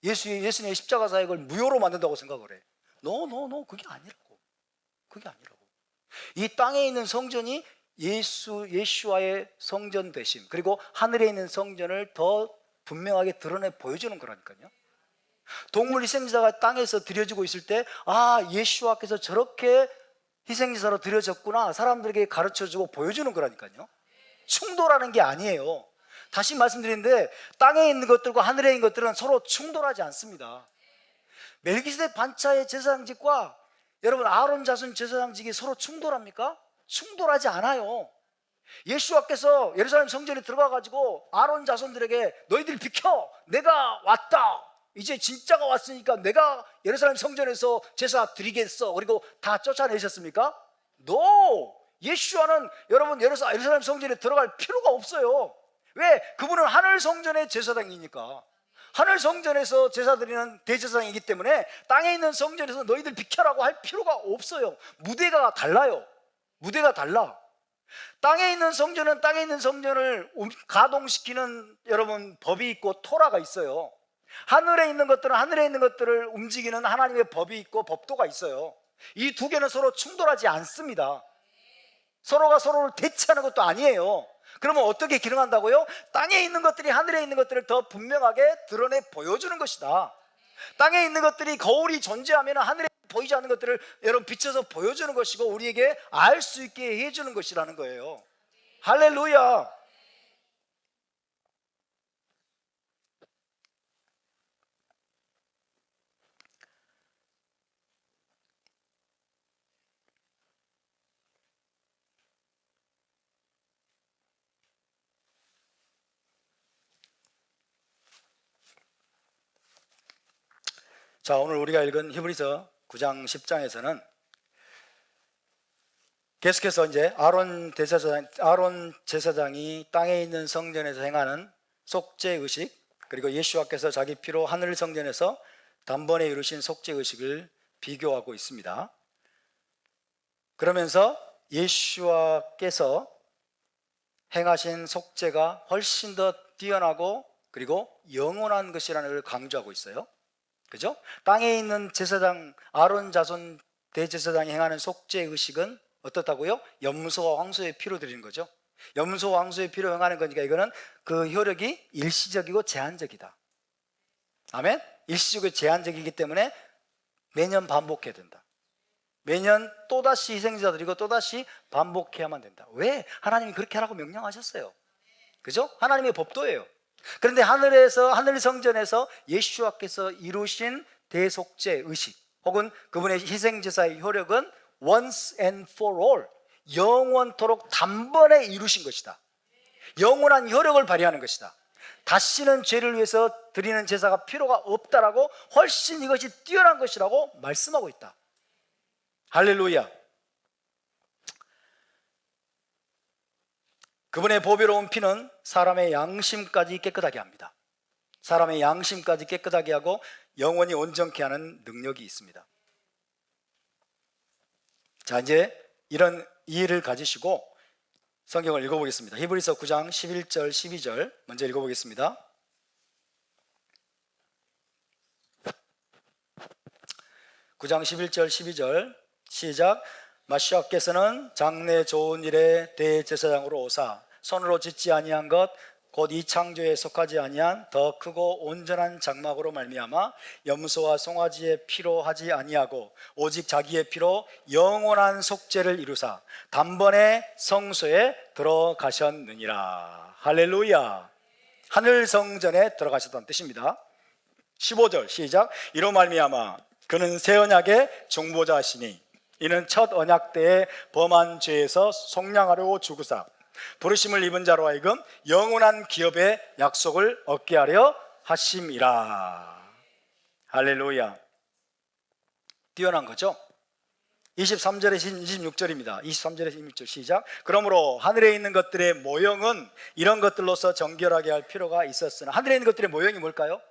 예수님의 십자가 사역을 무효로 만든다고 생각을 해. No, 그게 아니라고. 이 땅에 있는 성전이 예수와의 성전 되심, 그리고 하늘에 있는 성전을 더 분명하게 드러내 보여주는 거라니까요. 동물 희생제사가 땅에서 드려지고 있을 때, 예수와께서 저렇게 희생제사로 드려졌구나, 사람들에게 가르쳐주고 보여주는 거라니까요. 충돌하는 게 아니에요. 다시 말씀드리는데, 땅에 있는 것들과 하늘에 있는 것들은 서로 충돌하지 않습니다. 멜기세덱 반차의 제사장직과 여러분 아론 자손 제사장직이 서로 충돌합니까? 충돌하지 않아요. 예수와께서 예루살렘 성전에 들어가가지고 아론 자손들에게 너희들 비켜, 내가 왔다, 이제 진짜가 왔으니까 내가 예루살렘 성전에서 제사 드리겠어, 그리고 다 쫓아내셨습니까? No! 예수와는 여러분 예루살렘 성전에 들어갈 필요가 없어요. 왜? 그분은 하늘 성전의 제사장이니까. 하늘 성전에서 제사 드리는 대제사장이기 때문에 땅에 있는 성전에서 너희들 비켜라고 할 필요가 없어요. 무대가 달라요. 무대가 달라. 땅에 있는 성전은 땅에 있는 성전을 가동시키는 여러분 법이 있고 토라가 있어요. 하늘에 있는 것들은 하늘에 있는 것들을 움직이는 하나님의 법이 있고 법도가 있어요. 이 두 개는 서로 충돌하지 않습니다. 서로가 서로를 대치하는 것도 아니에요. 그러면 어떻게 기능한다고요? 땅에 있는 것들이 하늘에 있는 것들을 더 분명하게 드러내 보여주는 것이다. 땅에 있는 것들이 거울이 존재하면 하늘에 보이지 않는 것들을 여러분 비춰서 보여주는 것이고 우리에게 알 수 있게 해주는 것이라는 거예요. 할렐루야. 자, 오늘 우리가 읽은 히브리서 9장 10장에서는 계속해서 이제 아론 제사장이 땅에 있는 성전에서 행하는 속죄 의식, 그리고 예수와께서 자기 피로 하늘 성전에서 단번에 이루신 속죄 의식을 비교하고 있습니다. 그러면서 예수와께서 행하신 속죄가 훨씬 더 뛰어나고 그리고 영원한 것이라는 걸 강조하고 있어요. 그죠? 땅에 있는 제사장 아론 자손 대제사장이 행하는 속죄 의식은 어떻다고요? 염소와 황소의 피로 드리는 거죠. 염소와 황소의 피로 행하는 거니까 이거는 그 효력이 일시적이고 제한적이다. 아멘? 일시적이고 제한적이기 때문에 매년 반복해야 된다. 매년 또다시 희생자 드리고 또다시 반복해야만 된다. 왜? 하나님이 그렇게 하라고 명령하셨어요. 그죠? 하나님의 법도예요. 그런데 하늘 성전에서 예수와께서 이루신 대속죄 의식 혹은 그분의 희생제사의 효력은 once and for all, 영원토록 단번에 이루신 것이다. 영원한 효력을 발휘하는 것이다. 다시는 죄를 위해서 드리는 제사가 필요가 없다라고, 훨씬 이것이 뛰어난 것이라고 말씀하고 있다. 할렐루야. 그분의 보배로운 피는 사람의 양심까지 깨끗하게 합니다. 사람의 양심까지 깨끗하게 하고 영원히 온전케 하는 능력이 있습니다. 자, 이제 이런 이해를 가지시고 성경을 읽어보겠습니다. 히브리서 9장 11절 12절 먼저 읽어보겠습니다. 9장 11절 12절 시작. 마시아께서는 장래 좋은 일에 대제사장으로 오사 손으로 짓지 아니한 것 곧 이 창조에 속하지 아니한 더 크고 온전한 장막으로 말미암아 염소와 송아지의 피로 하지 아니하고 오직 자기의 피로 영원한 속죄를 이루사 단번에 성소에 들어가셨느니라. 할렐루야. 하늘 성전에 들어가셨다는 뜻입니다. 15절 시작. 이로 말미암아 그는 새 언약의 중보자시니 이는 첫 언약 때에 범한 죄에서 속량하려고 죽으사 부르심을 입은 자로 하여금 영원한 기업의 약속을 얻게 하려 하심이라. 할렐루야. 뛰어난 거죠. 23절에서 26절입니다 23절에서 26절 시작. 그러므로 하늘에 있는 것들의 모형은 이런 것들로서 정결하게 할 필요가 있었으나, 하늘에 있는 것들의 모형이 뭘까요?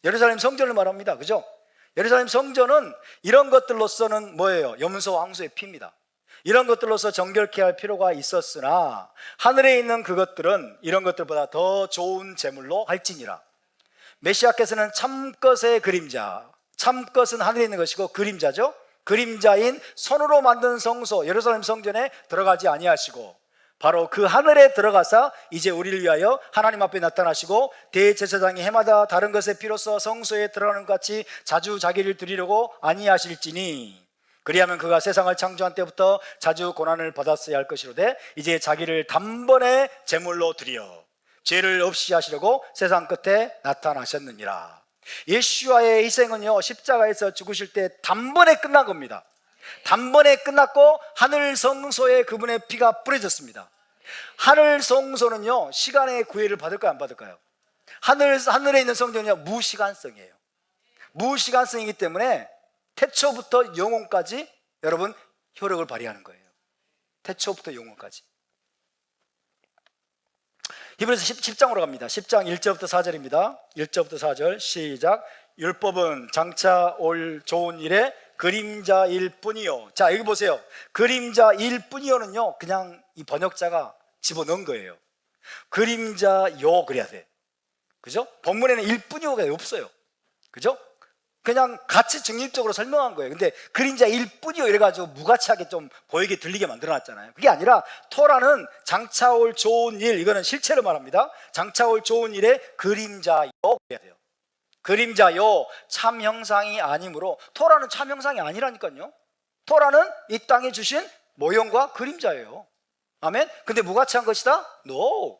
예루살렘 성전을 말합니다. 그죠? 예루살렘 성전은 이런 것들로서는 뭐예요? 염소 황소의 피입니다. 이런 것들로서 정결케 할 필요가 있었으나 하늘에 있는 그것들은 이런 것들보다 더 좋은 제물로 할지니라. 메시아께서는 참것의 그림자, 참것은 하늘에 있는 것이고 그림자죠. 그림자인 손으로 만든 성소 예루살렘 성전에 들어가지 아니하시고 바로 그 하늘에 들어가사 이제 우리를 위하여 하나님 앞에 나타나시고 대제사장이 해마다 다른 것의 피로써 성소에 들어가는 것 같이 자주 자기를 드리려고 아니하실지니 그리하면 그가 세상을 창조한 때부터 자주 고난을 받았어야 할 것이로되 이제 자기를 단번에 제물로 드려 죄를 없이 하시려고 세상 끝에 나타나셨느니라. 예수와의 희생은요, 십자가에서 죽으실 때 단번에 끝난 겁니다. 단번에 끝났고 하늘 성소에 그분의 피가 뿌려졌습니다. 하늘 성소는요, 시간의 구애를 받을까요, 안 받을까요? 하늘에 있는 성전은요, 무시간성이에요. 무시간성이기 때문에 태초부터 영혼까지 여러분 효력을 발휘하는 거예요. 태초부터 영혼까지. 히브리서 10장으로 갑니다. 10장 1절부터 4절입니다 1절부터 4절 시작. 율법은 장차 올 좋은 일에 그림자일 뿐이요. 자, 여기 보세요. 그림자일 뿐이요는요, 그냥 이 번역자가 집어넣은 거예요. 그림자요 그래야 돼. 그죠? 본문에는 일 뿐이요가 없어요. 그죠? 그냥 같이 중립적으로 설명한 거예요. 근데 그림자일 뿐이요 이래가지고 무가치하게 좀 보이게 들리게 만들어놨잖아요. 그게 아니라 토라는 장차 올 좋은 일, 이거는 실체를 말합니다. 장차 올 좋은 일에 그림자요 그래야 돼요. 그림자요, 참 형상이 아니므로. 토라는 참 형상이 아니라니까요. 토라는 이 땅에 주신 모형과 그림자예요. 아멘. 근데 무가치한 것이다? No.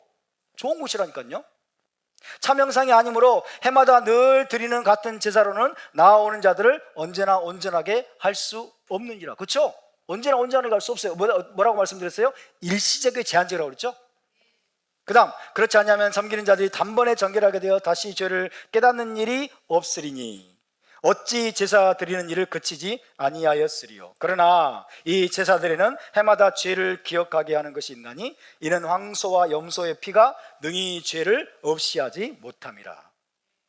좋은 것이라니까요. 참 형상이 아니므로 해마다 늘 드리는 같은 제사로는 나아오는 자들을 언제나 온전하게 할 수 없느니라. 그렇죠? 언제나 온전하게 할 수 없어요. 뭐라고 말씀드렸어요? 일시적이고 제한적이라고 그랬죠? 그 다음, 그렇지 않냐면 섬기는 자들이 단번에 정결하게 되어 다시 죄를 깨닫는 일이 없으리니 어찌 제사 드리는 일을 그치지 아니하였으리요. 그러나 이 제사들에는 해마다 죄를 기억하게 하는 것이 있나니 이는 황소와 염소의 피가 능히 죄를 없이 하지 못함이라.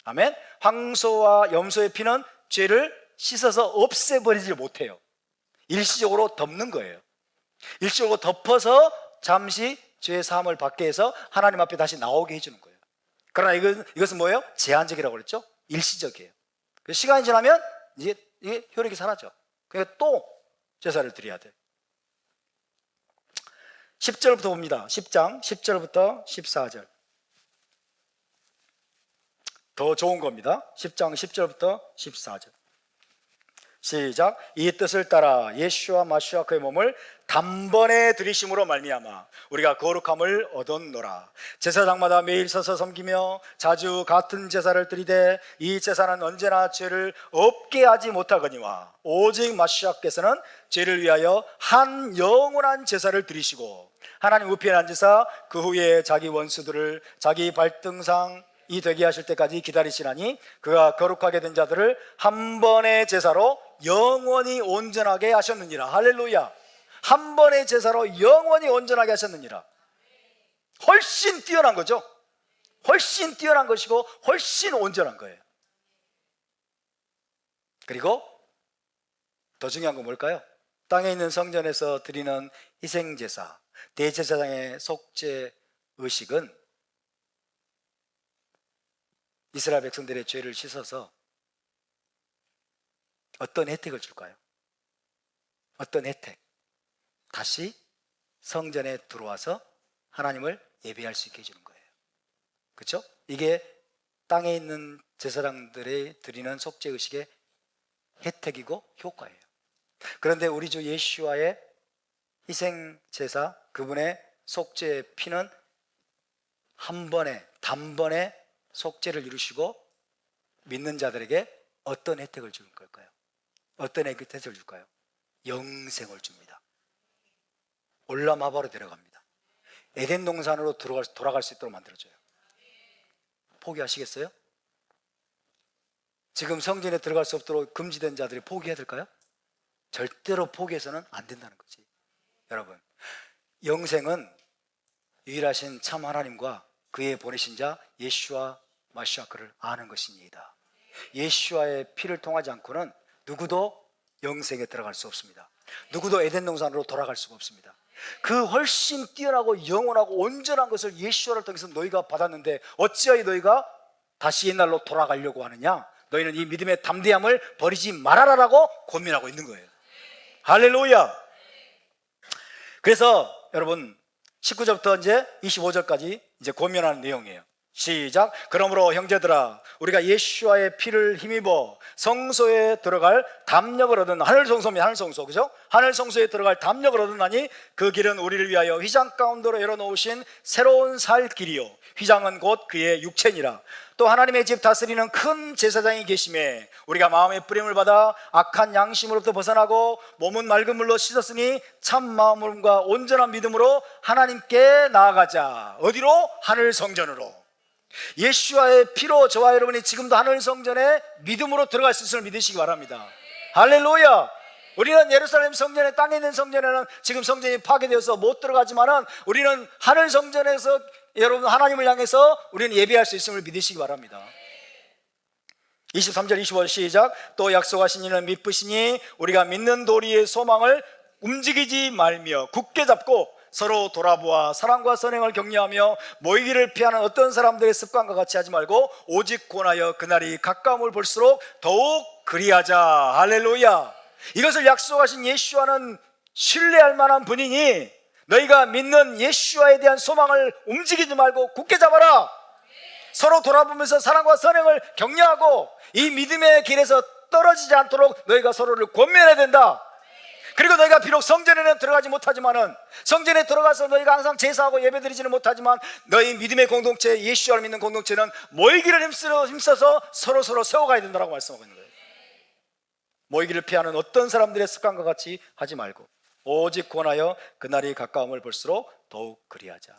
아멘. 황소와 염소의 피는 죄를 씻어서 없애버리지 못해요. 일시적으로 덮는 거예요. 일시적으로 덮어서 잠시 죄의 사함을 받게 해서 하나님 앞에 다시 나오게 해주는 거예요. 그러나 이것은 뭐예요? 제한적이라고 그랬죠? 일시적이에요. 시간이 지나면 이게 효력이 사라져. 그러니까 또 제사를 드려야 돼. 10절부터 봅니다. 10장 10절부터 14절. 더 좋은 겁니다. 10장 10절부터 14절. 시작. 이 뜻을 따라 예수와 마시아 그의 몸을 단번에 들이심으로 말미암아 우리가 거룩함을 얻었노라. 제사장마다 매일 서서 섬기며 자주 같은 제사를 드리되 이 제사는 언제나 죄를 없게 하지 못하거니와 오직 마시아께서는 죄를 위하여 한 영원한 제사를 드리시고 하나님 우편에 앉으사 그 후에 자기 원수들을 자기 발등상 이 되게 하실 때까지 기다리시나니 그가 거룩하게 된 자들을 한 번의 제사로 영원히 온전하게 하셨느니라. 할렐루야. 한 번의 제사로 영원히 온전하게 하셨느니라. 훨씬 뛰어난 거죠. 훨씬 뛰어난 것이고 훨씬 온전한 거예요. 그리고 더 중요한 건 뭘까요? 땅에 있는 성전에서 드리는 희생제사, 대제사장의 속죄 의식은 이스라엘 백성들의 죄를 씻어서 어떤 혜택을 줄까요? 어떤 혜택? 다시 성전에 들어와서 하나님을 예배할 수 있게 해주는 거예요. 그렇죠? 이게 땅에 있는 제사장들이 드리는 속죄의식의 혜택이고 효과예요. 그런데 우리 주 예수와의 희생제사, 그분의 속죄의 피는 한 번에 단번에 속죄를 이루시고 믿는 자들에게 어떤 혜택을 주는 걸까요? 어떤 혜택을 줄까요? 영생을 줍니다. 올라마바로 데려갑니다. 에덴 동산으로 돌아갈 수 있도록 만들어줘요. 포기하시겠어요? 지금 성전에 들어갈 수 없도록 금지된 자들이 포기해야 될까요? 절대로 포기해서는 안 된다는 거지. 여러분, 영생은 유일하신 참 하나님과 그의 보내신 자 예수와 마시아 그를 아는 것입니다. 예수와의 피를 통하지 않고는 누구도 영생에 들어갈 수 없습니다. 누구도 에덴 동산으로 돌아갈 수가 없습니다. 그 훨씬 뛰어나고 영원하고 온전한 것을 예수와를 통해서 너희가 받았는데 어찌하여 너희가 다시 옛날로 돌아가려고 하느냐? 너희는 이 믿음의 담대함을 버리지 말아라라고 고민하고 있는 거예요. 할렐루야. 그래서 여러분 19절부터 이제 25절까지 이제 고민하는 내용이에요. 시작. 그러므로 형제들아 우리가 예수와의 피를 힘입어 성소에 들어갈 담력을 얻은 하늘성소입니다. 하늘성소, 그죠? 하늘성소에 들어갈 담력을 얻으나니 그 길은 우리를 위하여 휘장 가운데로 열어놓으신 새로운 살 길이요 휘장은 곧 그의 육체니라. 또 하나님의 집 다스리는 큰 제사장이 계심에 우리가 마음의 뿌림을 받아 악한 양심으로부터 벗어나고 몸은 맑은 물로 씻었으니 참 마음과 온전한 믿음으로 하나님께 나아가자. 어디로? 하늘 성전으로. 예수와의 피로 저와 여러분이 지금도 하늘 성전에 믿음으로 들어갈 수 있음을 믿으시기 바랍니다. 할렐루야. 우리는 예루살렘 성전에 땅에 있는 성전에는 지금 성전이 파괴되어서 못 들어가지만은 우리는 하늘 성전에서 여러분 하나님을 향해서 우리는 예배할 수 있음을 믿으시기 바랍니다. 23절 25절 시작. 또 약속하신 이는 믿으시니 우리가 믿는 도리의 소망을 움직이지 말며 굳게 잡고 서로 돌아보아 사랑과 선행을 격려하며 모이기를 피하는 어떤 사람들의 습관과 같이 하지 말고 오직 권하여 그날이 가까움을 볼수록 더욱 그리하자. 할렐루야. 이것을 약속하신 예수와는 신뢰할 만한 분이니 너희가 믿는 예수와에 대한 소망을 움직이지 말고 굳게 잡아라. 서로 돌아보면서 사랑과 선행을 격려하고 이 믿음의 길에서 떨어지지 않도록 너희가 서로를 권면해야 된다. 그리고 너희가 비록 성전에는 들어가지 못하지만은 성전에 들어가서 너희가 항상 제사하고 예배드리지는 못하지만 너희 믿음의 공동체 예수를 믿는 공동체는 모이기를 힘써서 서로 세워가야 된다고 말씀하고 있는 거예요. 모이기를 피하는 어떤 사람들의 습관과 같이 하지 말고 오직 권하여 그날이 가까움을 볼수록 더욱 그리하자.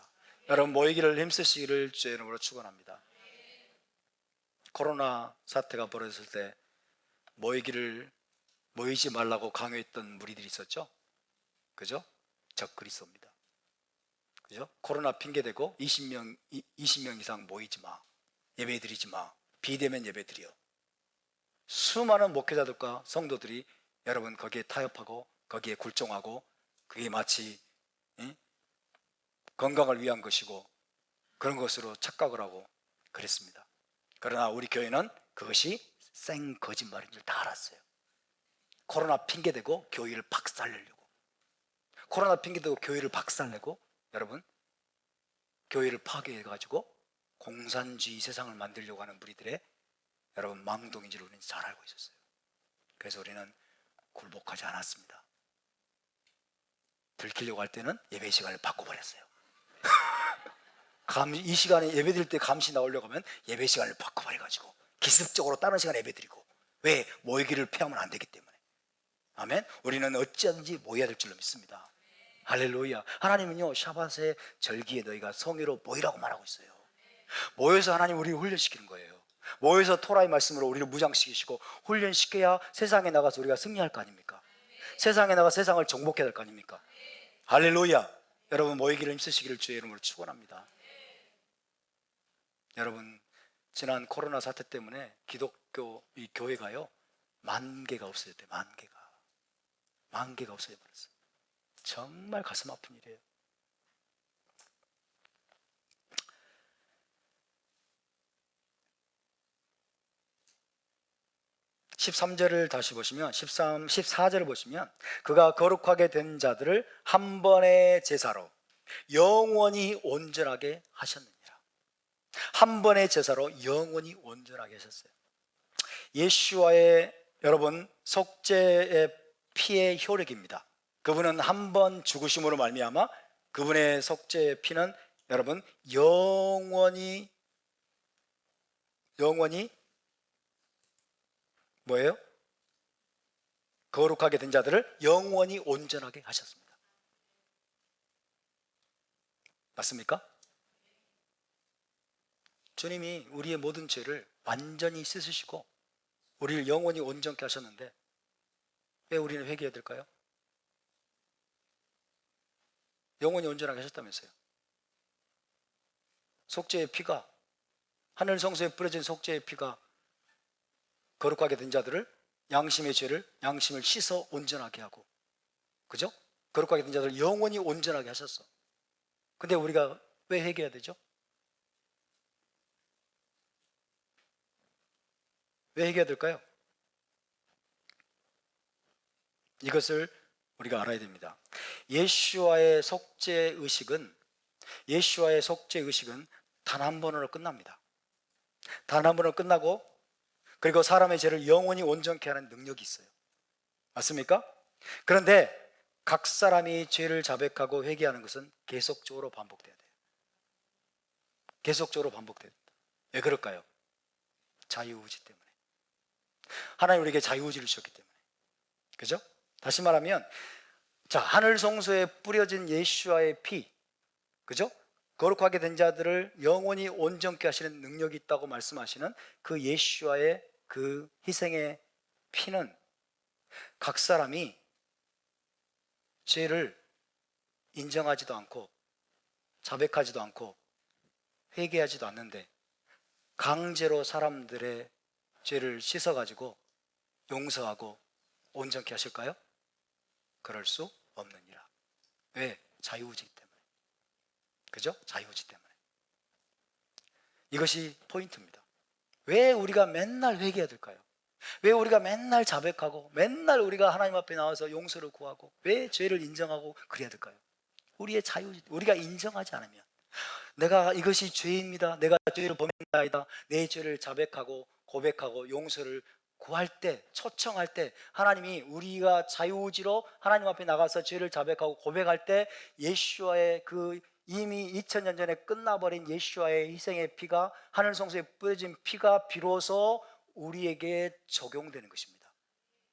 여러분 모이기를 힘쓰시기를 주의 이름으로 축원합니다. 코로나 사태가 벌어졌을 때 모이지 말라고 강요했던 무리들이 있었죠. 그죠? 적그리스도입니다. 그죠? 코로나 핑계대고 20명 이상 모이지 마. 예배 드리지 마. 비대면 예배 드려. 수많은 목회자들과 성도들이 여러분 거기에 타협하고 거기에 굴종하고 그게 마치 건강을 위한 것이고 그런 것으로 착각을 하고 그랬습니다. 그러나 우리 교회는 그것이 생 거짓말인 줄 다 알았어요. 코로나 핑계대고 교회를 박살내려고, 코로나 핑계대고 교회를 박살내고 여러분 교회를 파괴해가지고 공산주의 세상을 만들려고 하는 무리들의 여러분 망동인지를 우리는 잘 알고 있었어요. 그래서 우리는 굴복하지 않았습니다. 들키려고 할 때는 예배 시간을 바꿔버렸어요. 이 시간에 예배 드릴 때 감시 나오려고 하면 예배 시간을 바꿔버려가지고 기습적으로 다른 시간에 예배 드리고. 왜? 모이기를 피하면 안 되기 때문에. 아멘. 우리는 어찌하든지 모여야 될 줄로 믿습니다. 할렐루야. 하나님은요, 샤밧의 절기에 너희가 성회로 모이라고 말하고 있어요. 모여서 하나님 우리를 훈련시키는 거예요. 모여서 토라의 말씀으로 우리를 무장시키시고 훈련시켜야 세상에 나가서 우리가 승리할 거 아닙니까? 세상에 나가 세상을 정복해야 될 거 아닙니까? 할렐루야. 여러분 모이기를 힘쓰시기를 주의 이름으로 축원합니다. 여러분, 지난 코로나 사태 때문에 기독교 이 교회가요 10,000개가 없어졌대요. 10,000개가 없어져 버렸어요. 정말 가슴 아픈 일이에요. 13절을 다시 보시면 14절을 보시면 그가 거룩하게 된 자들을 한 번의 제사로 영원히 온전하게 하셨느니라. 한 번의 제사로 영원히 온전하게 하셨어요. 예수와의 여러분 속죄의 피의 효력입니다. 그분은 한 번 죽으심으로 말미암아 그분의 속죄의 피는 여러분 영원히 뭐예요? 거룩하게 된 자들을 영원히 온전하게 하셨습니다. 맞습니까? 주님이 우리의 모든 죄를 완전히 씻으시고 우리를 영원히 온전케 하셨는데 왜 우리는 회개해야 될까요? 영원히 온전하게 하셨다면서요. 속죄의 피가, 하늘 성소에 뿌려진 속죄의 피가 거룩하게 된 자들을 양심의 죄를 양심을 씻어 온전하게 하고, 그죠? 거룩하게 된 자들을 영원히 온전하게 하셨어. 근데 우리가 왜 회개해야 되죠? 왜 회개해야 될까요? 이것을 우리가 알아야 됩니다. 예수와의 속죄 의식은 단 한 번으로 끝납니다. 단 한 번으로 끝나고 그리고 사람의 죄를 영원히 온전케 하는 능력이 있어요. 맞습니까? 그런데 각 사람이 죄를 자백하고 회개하는 것은 계속적으로 반복돼야 돼요. 계속적으로 반복돼야 됩니다. 왜 그럴까요? 자유의지 때문에. 하나님 우리에게 자유의지를 주셨기 때문에. 그죠? 다시 말하면 자, 하늘 성소에 뿌려진 예수와의 피, 그죠? 거룩하게 된 자들을 영원히 온전케 하시는 능력이 있다고 말씀하시는 그 예수와의 그 희생의 피는 각 사람이 죄를 인정하지도 않고 자백하지도 않고 회개하지도 않는데 강제로 사람들의 죄를 씻어가지고 용서하고 온전케 하실까요? 그럴 수 없느니라. 왜? 자유의지이기 때문에. 그죠? 자유의지 때문에. 이것이 포인트입니다. 왜 우리가 맨날 회개해야 될까요? 왜 우리가 맨날 자백하고 맨날 우리가 하나님 앞에 나와서 용서를 구하고 왜 죄를 인정하고 그래야 될까요? 우리의 자유의지, 우리가 인정하지 않으면 내가 이것이 죄입니다, 내가 죄를 범했나이다, 내 죄를 자백하고 고백하고 용서를 구할 때, 초청할 때 하나님이 우리가 자유의지로 하나님 앞에 나가서 죄를 자백하고 고백할 때 예수와의 그 이미 2000년 전에 끝나버린 예수와의 희생의 피가, 하늘 성소에 뿌려진 피가 비로소 우리에게 적용되는 것입니다.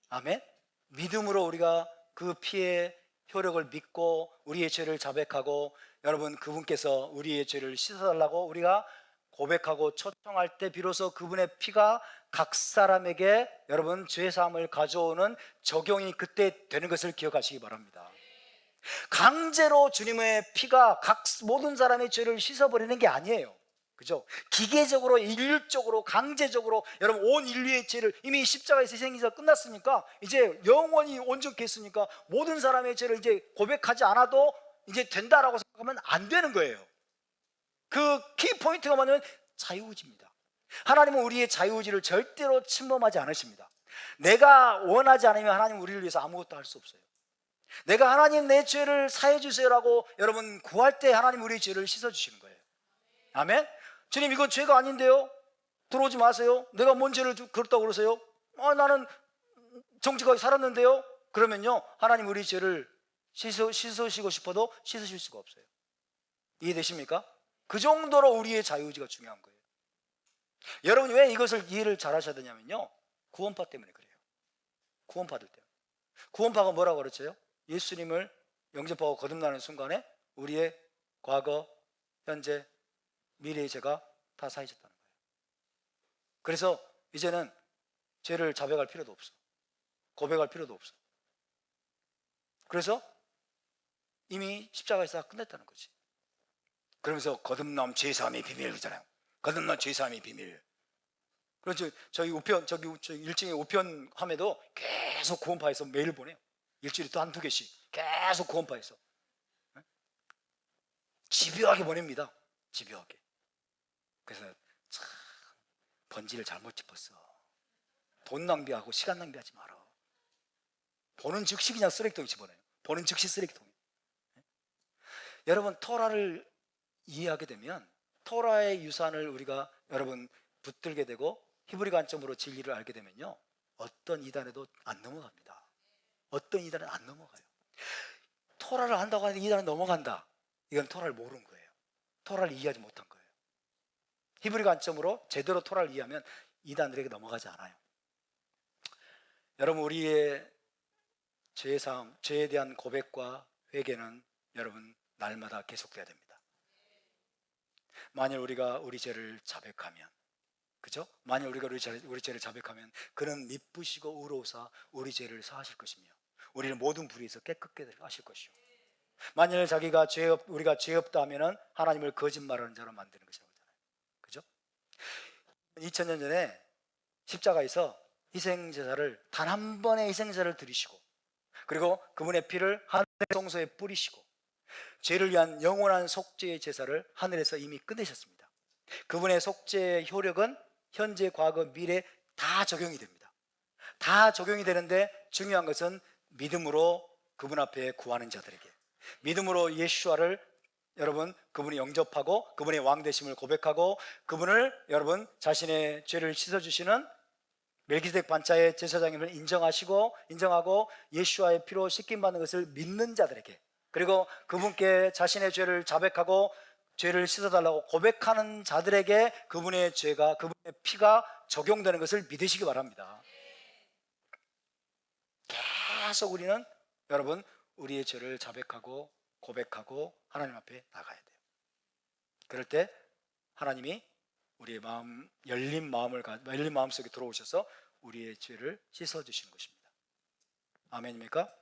아멘. 믿음으로 우리가 그 피의 효력을 믿고 우리의 죄를 자백하고 여러분 그분께서 우리의 죄를 씻어달라고 우리가 고백하고 초청할 때 비로소 그분의 피가 각 사람에게 여러분 죄사함을 가져오는 적용이 그때 되는 것을 기억하시기 바랍니다. 강제로 주님의 피가 모든 사람의 죄를 씻어버리는 게 아니에요. 그죠? 기계적으로 인륜적으로 강제적으로 여러분 온 인류의 죄를 이미 십자가에서 희생해서 끝났으니까 이제 영원히 온전케 했으니까 모든 사람의 죄를 이제 고백하지 않아도 이제 된다라고 생각하면 안 되는 거예요. 그 키포인트가 뭐냐면 자유의지입니다. 하나님은 우리의 자유의지를 절대로 침범하지 않으십니다. 내가 원하지 않으면 하나님은 우리를 위해서 아무것도 할 수 없어요. 내가 하나님 내 죄를 사해 주세요라고 여러분 구할 때 하나님 우리의 죄를 씻어주시는 거예요. 아멘. 주님 이건 죄가 아닌데요, 들어오지 마세요. 내가 뭔 죄를 그렇다고 그러세요? 나는 정직하게 살았는데요. 그러면요, 하나님 우리 죄를 씻으시고 싶어도 씻으실 수가 없어요. 이해되십니까? 그 정도로 우리의 자유의지가 중요한 거예요. 여러분이 왜 이것을 이해를 잘 하셔야 되냐면요, 구원파 때문에 그래요. 구원파들 때문에. 구원파가 뭐라고 그랬어요? 예수님을 영접하고 거듭나는 순간에 우리의 과거, 현재, 미래의 죄가 다 사해졌다는 거예요. 그래서 이제는 죄를 자백할 필요도 없어. 고백할 필요도 없어. 그래서 이미 십자가에서 끝냈다는 거지. 그러면서 거듭남 죄사함의 비밀 그러잖아요. 거듭남 죄사함의 비밀. 그래서 저희 우편, 저희 1층에 우편 함에도 계속 구원파에서 메일 보내요. 일주일에 또 한두 개씩 계속 구원파에서 집요하게 보냅니다. 집요하게. 그래서 참 번지를 잘못 짚었어. 돈 낭비하고 시간 낭비하지 마라. 보는 즉시 그냥 쓰레기통에 집어넣어요. 보는 즉시 쓰레기통에. 여러분, 토라를 이해하게 되면 토라의 유산을 우리가 여러분 붙들게 되고 히브리 관점으로 진리를 알게 되면요, 어떤 이단에도 안 넘어갑니다. 어떤 이단은 안 넘어가요. 토라를 한다고 하는데 이단은 넘어간다. 이건 토라를 모르는 거예요. 토라를 이해하지 못한 거예요. 히브리 관점으로 제대로 토라를 이해하면 이단들에게 넘어가지 않아요. 여러분, 우리의 죄의 삶, 죄에 대한 고백과 회개는 여러분 날마다 계속돼야 됩니다. 만일 우리가 우리 죄를 자백하면, 그죠? 만일 우리가 우리 죄를 자백하면 그는 미쁘시고 의로우사 우리 죄를 사하실 것이며 우리를 모든 불의에서 깨끗게 하실 것이요. 만일 우리가 죄 없다 하면은 하나님을 거짓말하는 자로 만드는 것이라고 하잖아요. 그죠? 2000년 전에 십자가에서 희생제사를 단 한 번의 희생제사를 드리시고, 그리고 그분의 피를 하늘의 성소에 뿌리시고 죄를 위한 영원한 속죄의 제사를 하늘에서 이미 끝내셨습니다. 그분의 속죄의 효력은 현재, 과거, 미래 다 적용이 됩니다. 다 적용이 되는데 중요한 것은 믿음으로 그분 앞에 구하는 자들에게, 믿음으로 예수와를 여러분 그분이 영접하고 그분의 왕되심을 고백하고 그분을 여러분 자신의 죄를 씻어주시는 멜기세덱 반차의 제사장님을 인정하고 예수와의 피로 씻김받는 것을 믿는 자들에게, 그리고 그분께 자신의 죄를 자백하고 죄를 씻어달라고 고백하는 자들에게 그분의 죄가, 그분의 피가 적용되는 것을 믿으시기 바랍니다. 계속 우리는 여러분 우리의 죄를 자백하고 고백하고 하나님 앞에 나가야 돼요. 그럴 때 하나님이 우리의 마음, 열린 마음 속에 들어오셔서 우리의 죄를 씻어주시는 것입니다. 아멘입니까?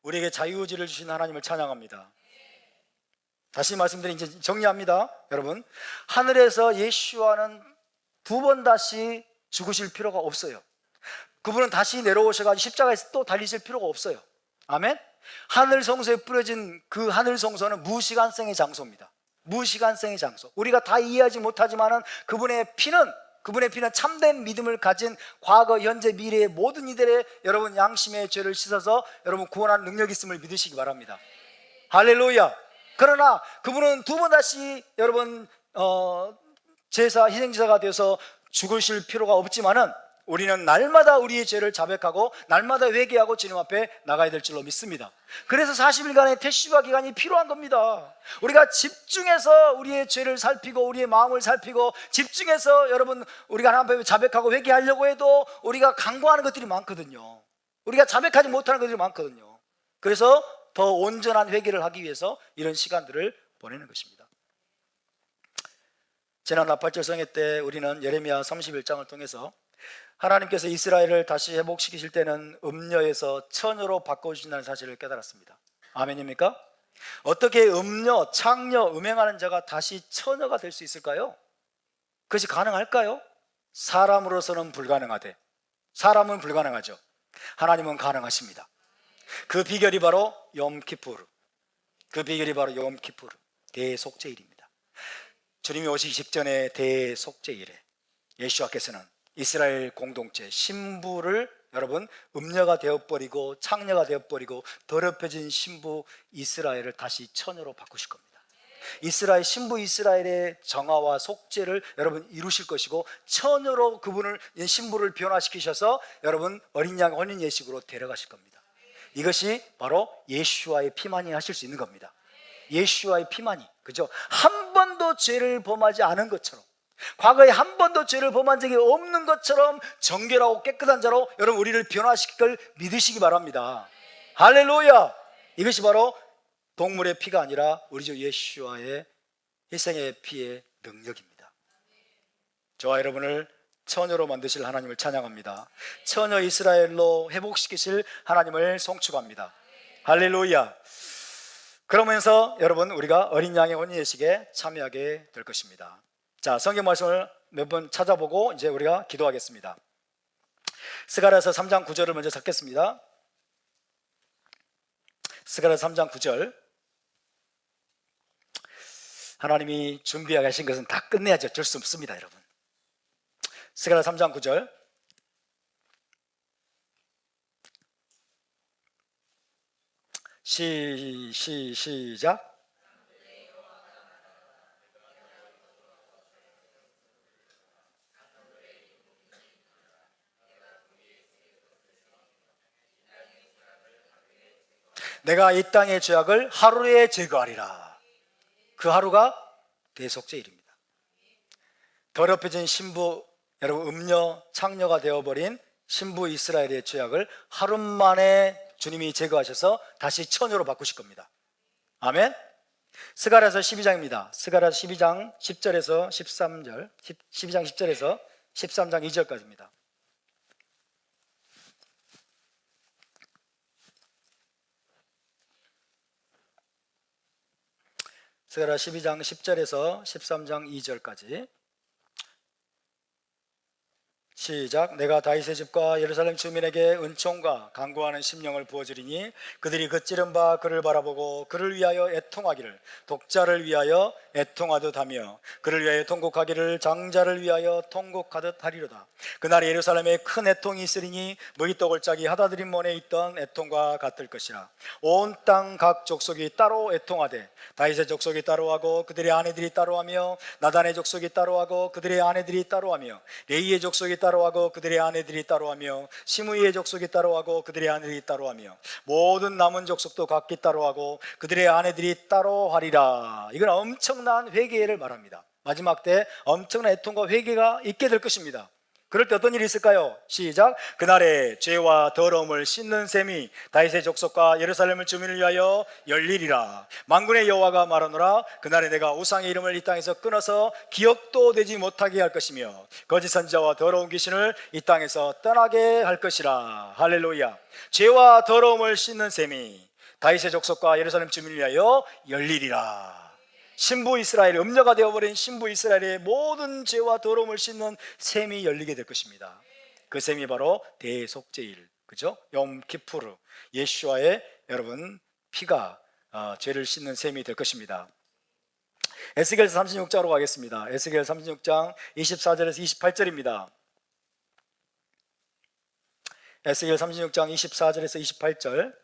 우리에게 자유의지를 주신 하나님을 찬양합니다. 다시 말씀드린, 이제 정리합니다. 여러분, 하늘에서 예수와는 두 번 다시 죽으실 필요가 없어요. 그분은 다시 내려오셔가지고 십자가에서 또 달리실 필요가 없어요. 아멘? 하늘 성소에 뿌려진 그 하늘 성소는 무시간생의 장소입니다. 무시간생의 장소. 우리가 다 이해하지 못하지만은 그분의 피는 참된 믿음을 가진 과거, 현재, 미래의 모든 이들의 여러분 양심의 죄를 씻어서 여러분 구원하는 능력이 있음을 믿으시기 바랍니다. 할렐루야. 그러나 그분은 두 번 다시 여러분 희생제사가 되어서 죽으실 필요가 없지만은 우리는 날마다 우리의 죄를 자백하고 날마다 회개하고 주님 앞에 나가야 될 줄로 믿습니다. 그래서 40일간의 태시바 기간이 필요한 겁니다. 우리가 집중해서 우리의 죄를 살피고 우리의 마음을 살피고 집중해서 여러분 우리가 하나님 앞에 자백하고 회개하려고 해도 우리가 간과하는 것들이 많거든요. 우리가 자백하지 못하는 것들이 많거든요. 그래서 더 온전한 회개를 하기 위해서 이런 시간들을 보내는 것입니다. 지난 나팔절 성회 때 우리는 예레미야 31장을 통해서 하나님께서 이스라엘을 다시 회복시키실 때는 음녀에서 처녀로 바꿔주신다는 사실을 깨달았습니다. 아멘입니까? 어떻게 음녀, 창녀, 음행하는 자가 다시 처녀가 될 수 있을까요? 그것이 가능할까요? 사람으로서는 불가능하되 사람은 불가능하죠. 하나님은 가능하십니다. 그 비결이 바로 욤키푸르, 대속죄일입니다. 주님이 오시기 직전에 대속죄일에 예수와께서는 이스라엘 공동체 신부를 여러분 음녀가 되어버리고 창녀가 되어버리고 더럽혀진 신부 이스라엘을 다시 처녀로 바꾸실 겁니다. 이스라엘 신부 이스라엘의 정화와 속죄를 여러분 이루실 것이고, 처녀로 그분을 신부를 변화시키셔서 여러분 어린 양 혼인 예식으로 데려가실 겁니다. 이것이 바로 예수와의 피만이 하실 수 있는 겁니다. 예수와의 피만이, 그죠? 한 번도 죄를 범하지 않은 것처럼, 과거에 한 번도 죄를 범한 적이 없는 것처럼 정결하고 깨끗한 자로 여러분 우리를 변화시킬 걸 믿으시기 바랍니다. 할렐루야! 이것이 바로 동물의 피가 아니라 우리 주 예수와의 희생의 피의 능력입니다. 저와 여러분을 처녀로 만드실 하나님을 찬양합니다. 처녀 이스라엘로 회복시키실 하나님을 송축합니다. 할렐루야! 그러면서 여러분 우리가 어린 양의 혼인 예식에 참여하게 될 것입니다. 자, 성경 말씀을 몇 번 찾아보고 이제 우리가 기도하겠습니다. 스가랴서 3장 9절을 먼저 찾겠습니다. 스가랴서 3장 9절. 하나님이 준비하게 하신 것은 다 끝내야지 어쩔 수 없습니다, 여러분. 스가랴서 3장 9절. 시작. 내가 이 땅의 죄악을 하루에 제거하리라. 그 하루가 대속죄일입니다. 더럽혀진 신부 여러분, 음녀 창녀가 되어버린 신부 이스라엘의 죄악을 하루 만에 주님이 제거하셔서 다시 처녀로 바꾸실 겁니다. 아멘. 스가랴서 12장입니다. 스가랴서 12장 10절에서 13절, 12장 10절에서 13장 2절까지입니다. 스가랴 12장 10절에서 13장 2절까지 시작. 내가 다윗의 집과 예루살렘 주민에게 은총과 간구하는 심령을 부어주리니 그들이 그찌른 바 그를 바라보고 그를 위하여 애통하기를 독자를 위하여 애통하듯 하며 그를 위하여 통곡하기를 장자를 위하여 통곡하듯 하리로다. 그날에 예루살렘에 큰 애통이 있으리니 무기떡을 짜기 하다드림 문에 있던 애통과 같을 것이라. 온 땅 각 족속이 따로 애통하되 다윗의 족속이 따로하고 그들의 아내들이 따로하며 나단의 족속이 따로하고 그들의 아내들이 따로하며 레이의 족속이 따로하고 그들의 아내들이 따로하며 시므이의 족속이 따로하고 그들의 아내들이 따로하며 모든 남은 족속도 각기 따로하고 그들의 아내들이 따로하리라. 이건 엄청난 회개를 말합니다. 마지막 때 엄청난 애통과 회개가 있게 될 것입니다. 그럴 때 어떤 일이 있을까요? 시작. 그날에 죄와 더러움을 씻는 셈이 다윗의 족속과 예루살렘을 주민을 위하여 열리리라. 만군의 여호와가 말하노라. 그날에 내가 우상의 이름을 이 땅에서 끊어서 기억도 되지 못하게 할 것이며 거짓 선지자와 더러운 귀신을 이 땅에서 떠나게 할 것이라. 할렐루야. 죄와 더러움을 씻는 셈이 다윗의 족속과 예루살렘 주민을 위하여 열리리라. 신부 이스라엘, 음녀가 되어버린 신부 이스라엘의 모든 죄와 더러움을 씻는 셈이 열리게 될 것입니다. 그 셈이 바로 대속죄일, 그죠? 욤키푸르, 예수와의 여러분 피가 죄를 씻는 셈이 될 것입니다. 에스겔서 36장으로 가겠습니다. 에스겔 36장 24절에서 28절입니다. 에스겔 36장 24절에서 28절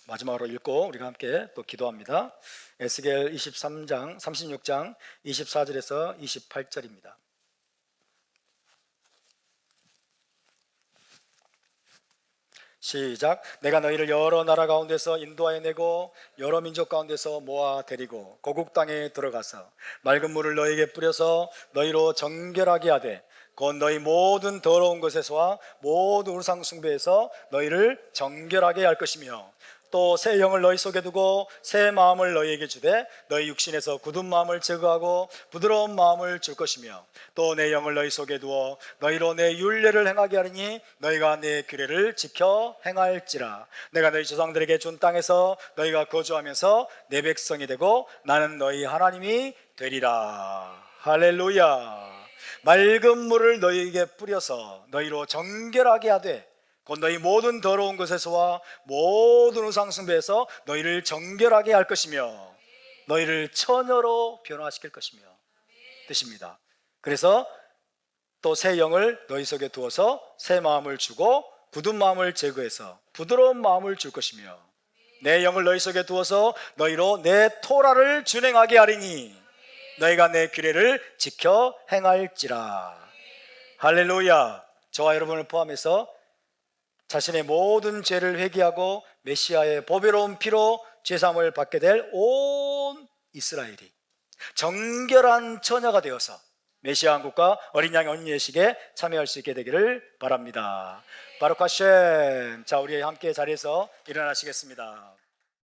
마지막으로 읽고 우리가 함께 또 기도합니다. 에스겔 36장 24절에서 28절입니다. 시작. 내가 너희를 여러 나라 가운데서 인도하여 내고 여러 민족 가운데서 모아 데리고 고국 땅에 들어가서 맑은 물을 너희에게 뿌려서 너희로 정결하게 하되 곧 너희 모든 더러운 것에서와 모든 우상 숭배에서 너희를 정결하게 할 것이며 또 새 영을 너희 속에 두고 새 마음을 너희에게 주되 너희 육신에서 굳은 마음을 제거하고 부드러운 마음을 줄 것이며 또 내 영을 너희 속에 두어 너희로 내 율례를 행하게 하리니 너희가 내 규례를 지켜 행할지라. 내가 너희 조상들에게 준 땅에서 너희가 거주하면서 내 백성이 되고 나는 너희 하나님이 되리라. 할렐루야. 맑은 물을 너희에게 뿌려서 너희로 정결하게 하되 곧 너희 모든 더러운 것에서와 모든 우상 숭배에서 너희를 정결하게 할 것이며 너희를 처녀로 변화시킬 것이며 뜻입니다. 그래서 또 새 영을 너희 속에 두어서 새 마음을 주고 굳은 마음을 제거해서 부드러운 마음을 줄 것이며 내 영을 너희 속에 두어서 너희로 내 토라를 준행하게 하리니 너희가 내 규례를 지켜 행할지라. 할렐루야. 저와 여러분을 포함해서 자신의 모든 죄를 회개하고 메시아의 보배로운 피로 죄사함을 받게 될 온 이스라엘이 정결한 처녀가 되어서 메시아 왕국과 어린 양의 언니 예식에 참여할 수 있게 되기를 바랍니다. 바루크 하셴. 자, 우리 함께 자리에서 일어나시겠습니다.